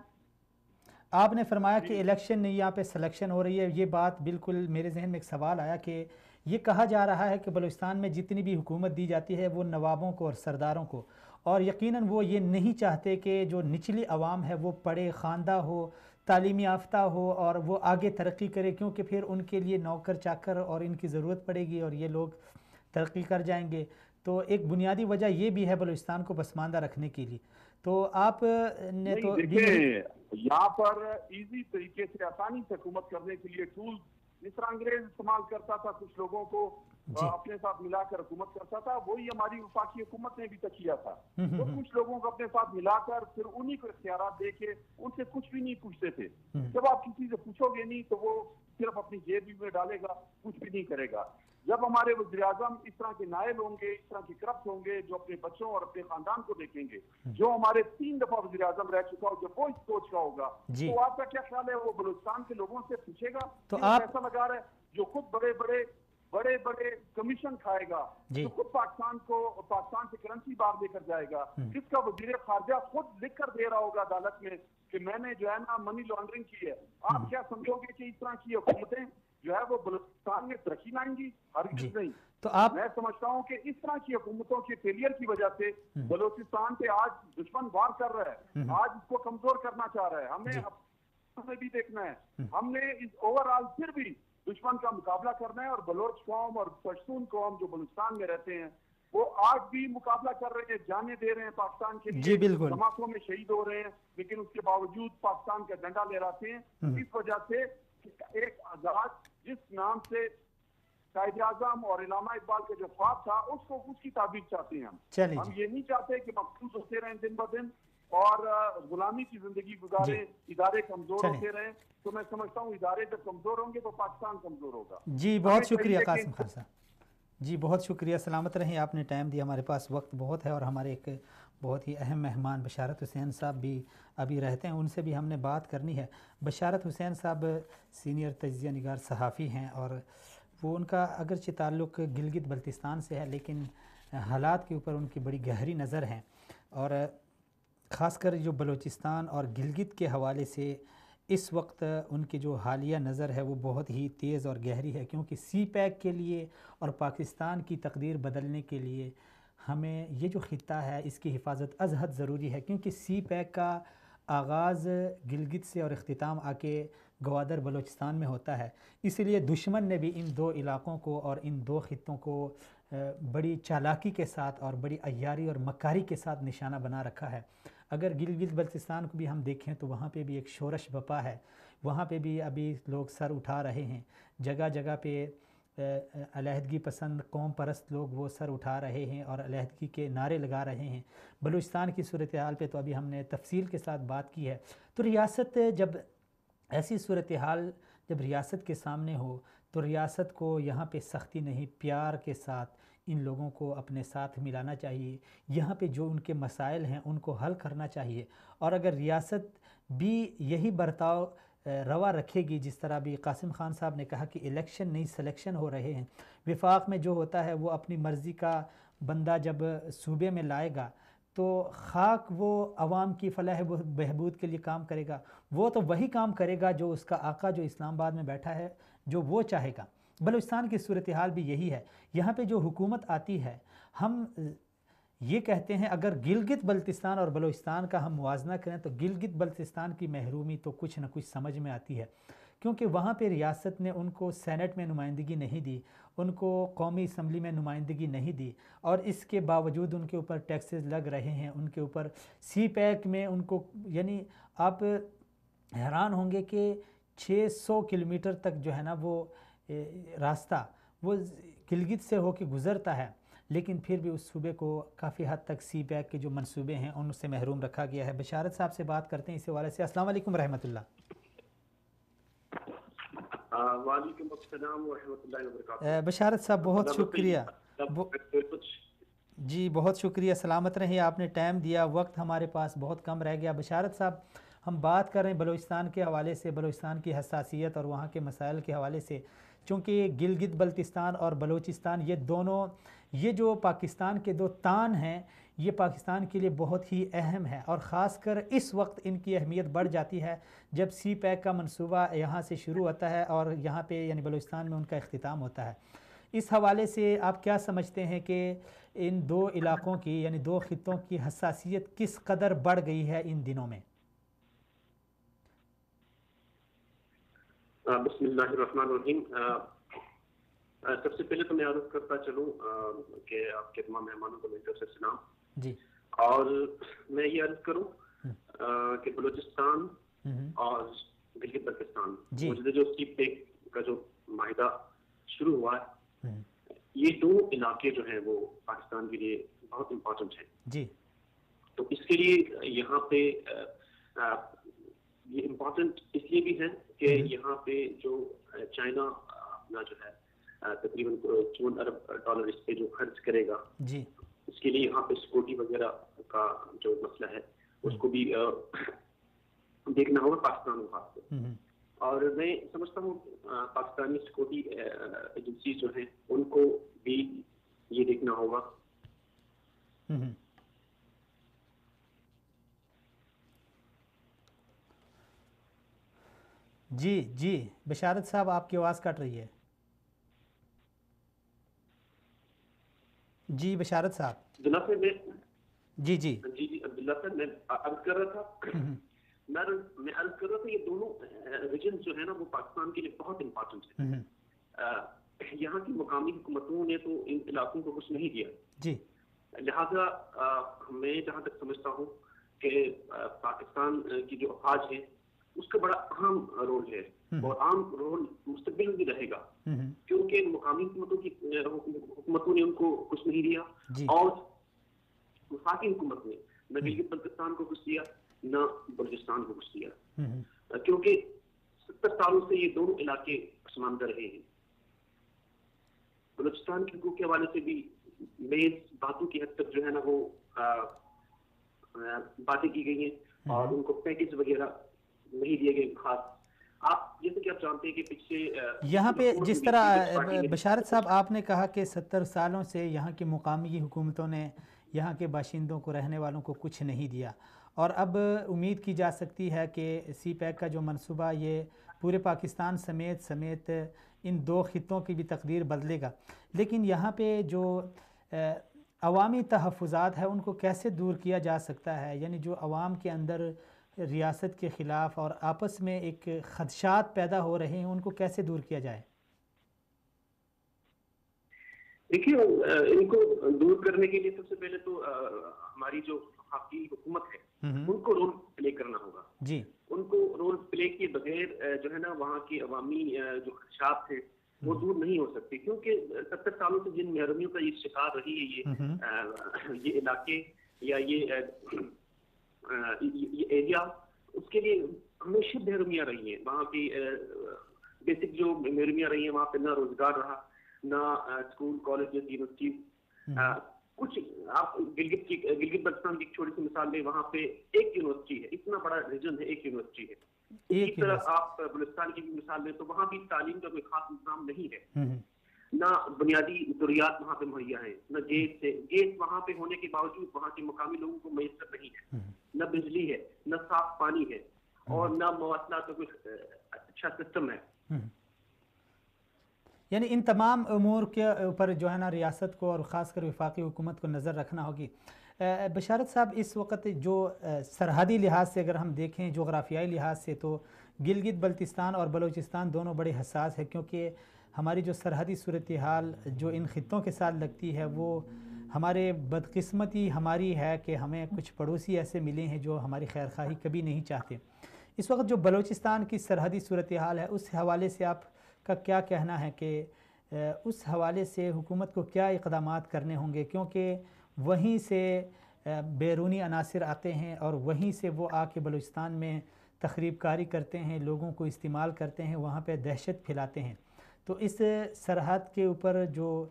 آپ نے فرمایا کہ الیکشن نہیں یہاں پہ سلیکشن ہو رہی ہے، یہ بات بالکل میرے ذہن میں ایک سوال آیا کہ یہ کہا جا رہا ہے کہ بلوچستان میں جتنی بھی حکومت دی جاتی ہے وہ نوابوں کو اور سرداروں کو، اور یقیناً وہ یہ نہیں چاہتے کہ جو نچلی عوام ہے وہ پڑھے خواندہ ہو، تعلیمی یافتہ ہو اور وہ آگے ترقی کرے، کیونکہ پھر ان کے لیے نوکر چاکر اور ان کی ضرورت پڑے گی اور یہ لوگ ترقی کر جائیں گے. تو ایک بنیادی وجہ یہ بھی ہے بلوچستان کو پسماندہ رکھنے کے لیے. تو آپ نے تو یہاں پر ایزی طریقے سے آسانی سے حکومت کرنے کے لیے ٹول جس طرح انگریز استعمال کرتا تھا، کچھ لوگوں کو اپنے ساتھ ملا کر حکومت کرتا تھا، وہی ہماری وفاقی حکومت نے بھی تک کیا تھا. تو کچھ لوگوں کو اپنے ساتھ ملا کر پھر انہی کو اختیارات دے کے ان سے کچھ بھی نہیں پوچھتے تھے. جب آپ کسی سے پوچھو گے نہیں تو وہ صرف اپنی جیب میں ڈالے گا، کچھ بھی نہیں کرے گا. جب ہمارے وزیر اعظم اس طرح کے نائب ہوں گے، اس طرح کے کرپٹ ہوں گے، جو اپنے بچوں اور اپنے خاندان کو دیکھیں گے، جو ہمارے 3 دفعہ وزیر اعظم رہ چکا ہو، جب وہ اس سوچ کا ہوگا تو آپ کا کیا خیال ہے وہ بلوچستان کے لوگوں سے پوچھے گا؟ تو آپ ایسا لگا رہا ہے جو خود بڑے بڑے کمیشن کھائے گا، جو خود پاکستان سے کرنسی باہر لے کر جائے گا، جس کا وزیر خارجہ خود لکھ کر دے رہا ہوگا عدالت میں کہ میں نے جو ہے نا منی لانڈرنگ کی ہے. آپ کیا سمجھو گے کہ اس طرح کی حکومتیں جو ہے وہ بلوچستان میں ترقی لائیں گی؟ ہرگز نہیں. تو میں سمجھتا ہوں کہ اس طرح کی حکومتوں کے فیلئر کی وجہ سے بلوچستان پہ آج دشمن وار کر رہا ہے، آج اس کو کمزور کرنا چاہ رہا ہے. ہمیں بھی دیکھنا ہے، ہم نے اس اوور آل پھر بھی دشمن کا مقابلہ کرنا ہے. اور بلوچ قوم اور پشتون قوم جو بلوچستان میں رہتے ہیں وہ آج بھی مقابلہ کر رہے ہیں، جانے دے رہے ہیں پاکستان کے لیے، دھماکوں میں شہید ہو رہے ہیں، لیکن اس کے باوجود پاکستان کا جھنڈا لہراتے ہیں. اس وجہ سے ایک آزاد جس نام سے قائد اعظم اور علامہ اقبال کا جو خواب تھا اس کی تعبیر چاہتے ہیں. ہم یہ نہیں چاہتے کہ محفوظ ہوتے رہیں دن بدن اور غلامی کی زندگی گزارے، ادارے کمزور ہوتے رہیں. تو میں سمجھتا ہوں ادارے جب کمزور ہوں گے تو پاکستان کمزور ہوگا. جی بہت شکریہ قاسم خان صاحب، جی بہت شکریہ. سلامت رہیں، آپ نے ٹائم دیا. ہمارے پاس وقت بہت ہے اور ہمارے ایک بہت ہی اہم مہمان بشارت حسین صاحب بھی ابھی رہتے ہیں، ان سے بھی ہم نے بات کرنی ہے. بشارت حسین صاحب سینئر تجزیہ نگار صحافی ہیں اور وہ ان کا اگرچہ تعلق گلگت بلتستان سے ہے لیکن حالات کے اوپر ان کی بڑی گہری نظر ہیں، اور خاص کر جو بلوچستان اور گلگت کے حوالے سے اس وقت ان کی جو حالیہ نظر ہے وہ بہت ہی تیز اور گہری ہے، کیونکہ سی پیک کے لیے اور پاکستان کی تقدیر بدلنے کے لیے ہمیں یہ جو خطہ ہے اس کی حفاظت از حد ضروری ہے، کیونکہ سی پیک کا آغاز گلگت سے اور اختتام آ کے گوادر بلوچستان میں ہوتا ہے. اسی لیے دشمن نے بھی ان 2 علاقوں کو اور ان 2 خطوں کو بڑی چالاکی کے ساتھ اور بڑی عیاری اور مکاری کے ساتھ نشانہ بنا رکھا ہے. اگر گلگت بلتستان کو بھی ہم دیکھیں تو وہاں پہ بھی ایک شورش بپا ہے، وہاں پہ بھی ابھی لوگ سر اٹھا رہے ہیں، جگہ جگہ پہ علیحدگی پسند قوم پرست لوگ وہ سر اٹھا رہے ہیں اور علیحدگی کے نعرے لگا رہے ہیں. بلوچستان کی صورتحال پہ تو ابھی ہم نے تفصیل کے ساتھ بات کی ہے. تو ریاست جب ایسی صورتحال جب ریاست کے سامنے ہو تو ریاست کو یہاں پہ سختی نہیں، پیار کے ساتھ ان لوگوں کو اپنے ساتھ ملانا چاہیے. یہاں پہ جو ان کے مسائل ہیں ان کو حل کرنا چاہیے. اور اگر ریاست بھی یہی برتاؤ روا رکھے گی، جس طرح بھی قاسم خان صاحب نے کہا کہ الیکشن نہیں سلیکشن ہو رہے ہیں، وفاق میں جو ہوتا ہے وہ اپنی مرضی کا بندہ جب صوبے میں لائے گا تو خاک وہ عوام کی فلاح و بہبود کے لیے کام کرے گا. وہ تو وہی کام کرے گا جو اس کا آقا جو اسلام آباد میں بیٹھا ہے جو وہ چاہے گا. بلوچستان کی صورتحال بھی یہی ہے. یہاں پہ جو حکومت آتی ہے ہم یہ کہتے ہیں اگر گلگت بلتستان اور بلوچستان کا ہم موازنہ کریں تو گلگت بلتستان کی محرومی تو کچھ نہ کچھ سمجھ میں آتی ہے، کیونکہ وہاں پہ ریاست نے ان کو سینٹ میں نمائندگی نہیں دی، ان کو قومی اسمبلی میں نمائندگی نہیں دی، اور اس کے باوجود ان کے اوپر ٹیکسز لگ رہے ہیں، ان کے اوپر سی پیک میں ان کو، یعنی آپ حیران ہوں گے کہ 600 کلومیٹر تک جو ہے نا وہ راستہ وہ گلگت سے ہو کے گزرتا ہے، لیکن پھر بھی اس صوبے کو کافی حد تک سی پیک کے جو منصوبے ہیں ان سے محروم رکھا گیا ہے. بشارت صاحب سے بات کرتے ہیں اس حوالے سے. السلام علیکم ورحمۃ اللہ. وعلیکم السلام ورحمۃ اللہ وبرکاتہ۔ بشارت صاحب بہت شکریہ، جی بہت شکریہ، سلامت رہیں، آپ نے ٹائم دیا، وقت ہمارے پاس بہت کم رہ گیا۔ بشارت صاحب ہم بات کر رہے ہیں بلوچستان کے حوالے سے، بلوچستان کی حساسیت اور وہاں کے مسائل کے حوالے سے، چونکہ گلگت بلتستان اور بلوچستان یہ دونوں، یہ جو پاکستان کے دو تان ہیں، یہ پاکستان کے لیے بہت ہی اہم ہے، اور خاص کر اس وقت ان کی اہمیت بڑھ جاتی ہے جب سی پیک کا منصوبہ یہاں سے شروع ہوتا ہے اور یہاں پہ یعنی بلوچستان میں ان کا اختتام ہوتا ہے۔ اس حوالے سے آپ کیا سمجھتے ہیں کہ ان دو علاقوں کی یعنی دو خطوں کی حساسیت کس قدر بڑھ گئی ہے ان دنوں میں؟ بسم اللہ الرحمن الرحیم۔ سب سے پہلے تو میں عرض کرتا چلوں کہ آپ کے تمام مہمانوں کو میری طرف سے سلام جی، اور میں یہ عرض کروں کہ بلوچستان اور گلگت بلتستان جو سی پیک کا جو معاہدہ شروع ہوا ہے، یہ دو علاقے جو ہیں وہ پاکستان کے لیے بہت امپورٹنٹ ہیں جی، تو اس کے لیے یہاں پہ یہ امپورٹنٹ اس لیے بھی ہے کہ یہاں پہ جو چائنا اپنا جو ہے تقریباً $54 ارب اس پہ جو خرچ کرے گا، جی، اس کے لیے یہاں پہ سیکورٹی وغیرہ کا جو مسئلہ ہے اس کو بھی دیکھنا ہوگا پاکستان کو خاص طور۔ اور میں سمجھتا ہوں پاکستانی سیکورٹی ایجنسی جو ہیں ان کو بھی یہ دیکھنا ہوگا۔ جی جی، بشارت صاحب آپ کی آواز کٹ رہی ہے۔ جی بشارت صاحب۔ جناب صاحب جی جی جی جی عبداللہ صاحب میں عرض کر رہا تھا میں عرض کر رہا تھا یہ دونوں ریجن جو ہے نا وہ پاکستان کے لیے بہت امپورٹنٹ ہے۔ یہاں کی مقامی حکومتوں نے تو ان علاقوں کو کچھ نہیں دیا جی، لہذا میں جہاں تک سمجھتا ہوں کہ پاکستان کی جو افواج ہے اس کا بڑا اہم رول ہے اور عام رول مستقبل میں بھی رہے گا، کیونکہ مقامی حکومتوں نے ان کو کچھ نہیں دیا اور وفاقی حکومت نے نہ گلگت بلتستان کو کچھ دیا نہ بلوچستان کو کچھ دیا، کیونکہ 70 سالوں سے یہ دونوں علاقے پسماندہ رہے ہیں۔ بلوچستان کے حقوق کے حوالے سے بھی میز باتوں کی حد تک جو ہے نا وہ باتیں کی گئی ہیں اور ان کو پیکج وغیرہ نہیں دیے گئے خاص۔ آپ جیسے کہ آپ جانتے ہیں کہ پچھلے یہاں پہ جس طرح بشارت صاحب آپ نے کہا کہ 70 سالوں سے یہاں کی مقامی حکومتوں نے یہاں کے باشندوں کو، رہنے والوں کو کچھ نہیں دیا، اور اب امید کی جا سکتی ہے کہ سی پیک کا جو منصوبہ یہ پورے پاکستان سمیت ان دو خطوں کی بھی تقدیر بدلے گا، لیکن یہاں پہ جو عوامی تحفظات ہے ان کو کیسے دور کیا جا سکتا ہے؟ یعنی جو عوام کے اندر ریاست کے خلاف اور آپس میں ایک خدشات پیدا ہو رہے ہیں ان کو کیسے دور کیا جائے؟ دیکھیے ان کو دور کرنے کے لیے سب سے پہلے تو ہماری جو وفاقی حکومت ہے ان کو رول پلے کرنا ہوگا جی، ان کو رول پلے کیے بغیر جو ہے نا وہاں کی عوامی جو خدشات ہیں وہ دور نہیں ہو سکتے، کیونکہ 70 سالوں سے جن محرومیوں کا یہ شکار رہی ہے یہ علاقے یا یہ ایریا، اس کے لیے ہمیشہ محرومیاں رہی ہیں، وہاں کی بیسک جو محرومیاں رہی ہیں، وہاں پہ نہ روزگار رہا نہ اسکول کالج یونیورسٹی کچھ۔ آپ گلگت بلتستان کی ایک چھوٹی سی مثال لیں، وہاں پہ ایک یونیورسٹی ہے، اتنا بڑا ریجن ہے، ایک یونیورسٹی ہے۔ اسی طرح آپ بلوچستان کی بھی مثال لیں تو وہاں بھی تعلیم کا کوئی خاص نظام نہیں ہے، نہ بنیادی ضروریات وہاں پہ مہیا ہیں، نہ گیس وہاں پہ ہونے کے باوجود وہاں کے مقامی لوگوں کو میسر نہیں ہے، نہ بجلی ہے، نہ صاف پانی ہے، اور نہ مواصلات کا کوئی اچھا سسٹم ہے۔ یعنی ان تمام امور کے اوپر جو ہے نا ریاست کو اور خاص کر وفاقی حکومت کو نظر رکھنا ہوگی۔ بشارت صاحب اس وقت جو سرحدی لحاظ سے اگر ہم دیکھیں، جغرافیائی لحاظ سے، تو گلگت بلتستان اور بلوچستان دونوں بڑے حساس ہیں، کیونکہ ہماری جو سرحدی صورتحال جو ان خطوں کے ساتھ لگتی ہے وہ ہمارے بدقسمتی ہماری ہے کہ ہمیں کچھ پڑوسی ایسے ملے ہیں جو ہماری خیر خواہی کبھی نہیں چاہتے۔ اس وقت جو بلوچستان کی سرحدی صورتحال ہے اس حوالے سے آپ کا کیا کہنا ہے کہ اس حوالے سے حکومت کو کیا اقدامات کرنے ہوں گے؟ کیونکہ وہیں سے بیرونی عناصر آتے ہیں اور وہیں سے وہ آ کے بلوچستان میں تخریب کاری کرتے ہیں، لوگوں کو استعمال کرتے ہیں، وہاں پہ دہشت پھیلاتے ہیں. تو اس سرحد کے اوپر جو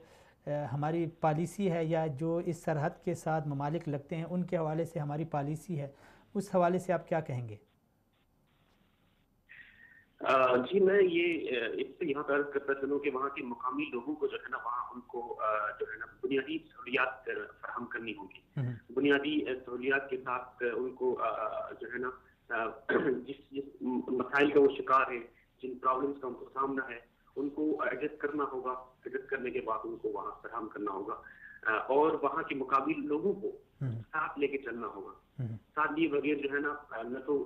ہماری پالیسی ہے یا جو اس سرحد کے ساتھ ممالک لگتے ہیں ان کے حوالے سے ہماری پالیسی ہے، اس حوالے سے آپ کیا کہیں گے؟ جی میں یہ اس سے یہاں پر عرض کرتا چلوں کہ وہاں کے مقامی لوگوں کو جو ہے نا وہاں ان کو جو ہے نا بنیادی سہولیات فراہم کرنی ہوگی. بنیادی سہولیات کے ساتھ ان کو جو ہے نا جس مسائل کا وہ شکار ہے، جن پرابلمس کا ان کو سامنا ہے، ان کو ایڈجسٹ کرنا ہوگا. ایڈجسٹ کرنے کے بعد ان کو وہاں فراہم کرنا ہوگا اور وہاں کے مقامی لوگوں کو ساتھ لے کے چلنا ہوگا. ساتھ لیے بغیر جو ہے نا نہ تو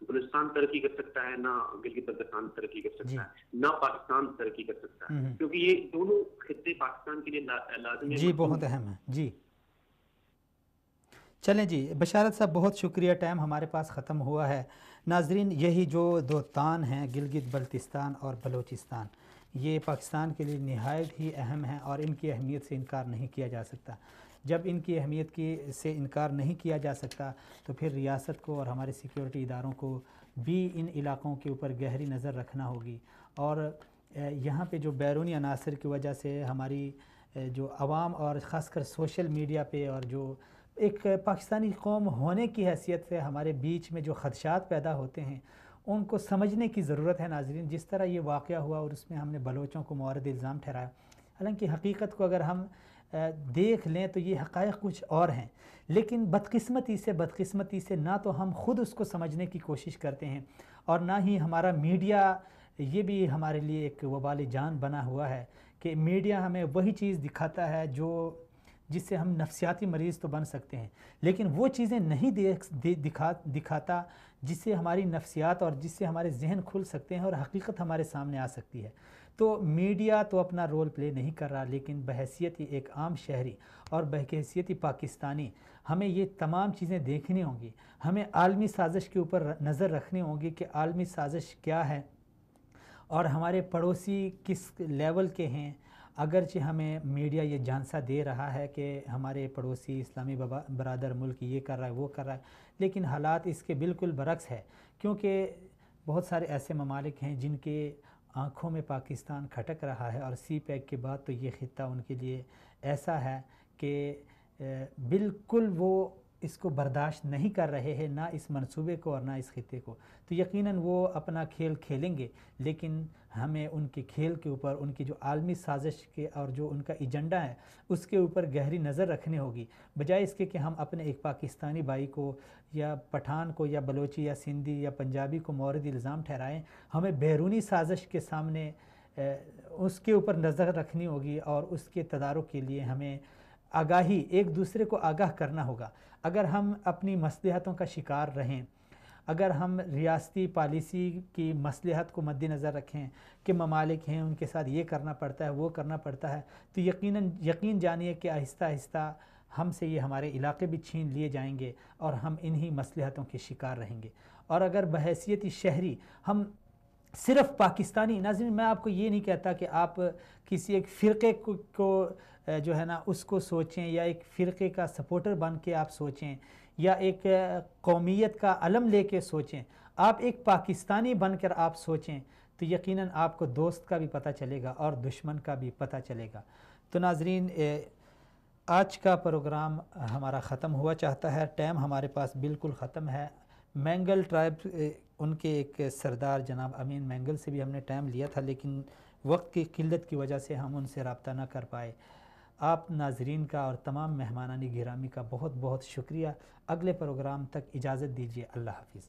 بلوچستان ترقی کر سکتا ہے، نہ گلگت بلتستان ترقی کر سکتا ہے، نہ پاکستان ترقی کر سکتا ہے، کیونکہ یہ دونوں خطے پاکستان کے لیے لازمی. جی بہت اہم ہے. جی چلیں جی بشارت صاحب، بہت شکریہ، ٹائم ہمارے پاس ختم ہوا ہے. ناظرین، یہی جو دو تان ہیں گلگت بلتستان اور بلوچستان، یہ پاکستان کے لیے نہایت ہی اہم ہیں اور ان کی اہمیت سے انکار نہیں کیا جا سکتا. جب ان کی اہمیت سے انکار نہیں کیا جا سکتا تو پھر ریاست کو اور ہمارے سیکیورٹی اداروں کو بھی ان علاقوں کے اوپر گہری نظر رکھنا ہوگی. اور یہاں پہ جو بیرونی عناصر کی وجہ سے ہماری جو عوام اور خاص کر سوشل میڈیا پہ اور جو ایک پاکستانی قوم ہونے کی حیثیت سے ہمارے بیچ میں جو خدشات پیدا ہوتے ہیں ان کو سمجھنے کی ضرورت ہے. ناظرین، جس طرح یہ واقعہ ہوا اور اس میں ہم نے بلوچوں کو مورد الزام ٹھہرایا، حالانکہ حقیقت کو اگر ہم دیکھ لیں تو یہ حقائق کچھ اور ہیں، لیکن بدقسمتی سے نہ تو ہم خود اس کو سمجھنے کی کوشش کرتے ہیں اور نہ ہی ہمارا میڈیا. یہ بھی ہمارے لیے ایک وبال جان بنا ہوا ہے کہ میڈیا ہمیں وہی چیز دکھاتا ہے جس سے ہم نفسیاتی مریض تو بن سکتے ہیں، لیکن وہ چیزیں نہیں دکھاتا جس سے ہماری نفسیات اور جس سے ہمارے ذہن کھل سکتے ہیں اور حقیقت ہمارے سامنے آ سکتی ہے. تو میڈیا تو اپنا رول پلے نہیں کر رہا، لیکن بحیثیت ایک عام شہری اور بحیثیت پاکستانی ہمیں یہ تمام چیزیں دیکھنی ہوں گی. ہمیں عالمی سازش کے اوپر نظر رکھنی ہوگی کہ عالمی سازش کیا ہے اور ہمارے پڑوسی کس لیول کے ہیں. اگرچہ ہمیں میڈیا یہ جھانسا دے رہا ہے کہ ہمارے پڑوسی اسلامی برادر ملک یہ کر رہا ہے وہ کر رہا ہے، لیکن حالات اس کے بالکل برعکس ہے، کیونکہ بہت سارے ایسے ممالک ہیں جن کے آنکھوں میں پاکستان کھٹک رہا ہے اور سی پیک کے بعد تو یہ خطہ ان کے لیے ایسا ہے کہ بالکل وہ اس کو برداشت نہیں کر رہے ہیں، نہ اس منصوبے کو اور نہ اس خطے کو. تو یقیناً وہ اپنا کھیل کھیلیں گے، لیکن ہمیں ان کے کھیل کے اوپر، ان کی جو عالمی سازش کے اور جو ان کا ایجنڈا ہے اس کے اوپر گہری نظر رکھنی ہوگی، بجائے اس کے کہ ہم اپنے ایک پاکستانی بھائی کو یا پٹھان کو یا بلوچی یا سندھی یا پنجابی کو مورد الزام ٹھہرائیں. ہمیں بیرونی سازش کے سامنے اس کے اوپر نظر رکھنی ہوگی اور اس کے تدارک کے لیے ہمیں آگاہی، ایک دوسرے کو آگاہ کرنا ہوگا. اگر ہم اپنی مصلحتوں کا شکار رہیں، اگر ہم ریاستی پالیسی کی مصلحت کو مد نظر رکھیں کہ ممالک ہیں ان کے ساتھ یہ کرنا پڑتا ہے وہ کرنا پڑتا ہے، تو یقین جانیے کہ آہستہ آہستہ ہم سے یہ ہمارے علاقے بھی چھین لیے جائیں گے اور ہم انہی مصلحتوں کے شکار رہیں گے. اور اگر بحیثیت شہری ہم صرف پاکستانی، ناظرین میں آپ کو یہ نہیں کہتا کہ آپ کسی ایک فرقے کو جو ہے نا اس کو سوچیں یا ایک فرقے کا سپورٹر بن کے آپ سوچیں یا ایک قومیت کا علم لے کے سوچیں. آپ ایک پاکستانی بن کر آپ سوچیں تو یقیناً آپ کو دوست کا بھی پتہ چلے گا اور دشمن کا بھی پتہ چلے گا. تو ناظرین، آج کا پروگرام ہمارا ختم ہوا چاہتا ہے، ٹائم ہمارے پاس بالکل ختم ہے. مینگل ٹرائب ان کے ایک سردار جناب امین مینگل سے بھی ہم نے ٹائم لیا تھا، لیکن وقت کی قلت کی وجہ سے ہم ان سے رابطہ نہ کر پائے. آپ ناظرین کا اور تمام مہمانان گرامی کا بہت بہت شکریہ. اگلے پروگرام تک اجازت دیجیے. اللہ حافظ.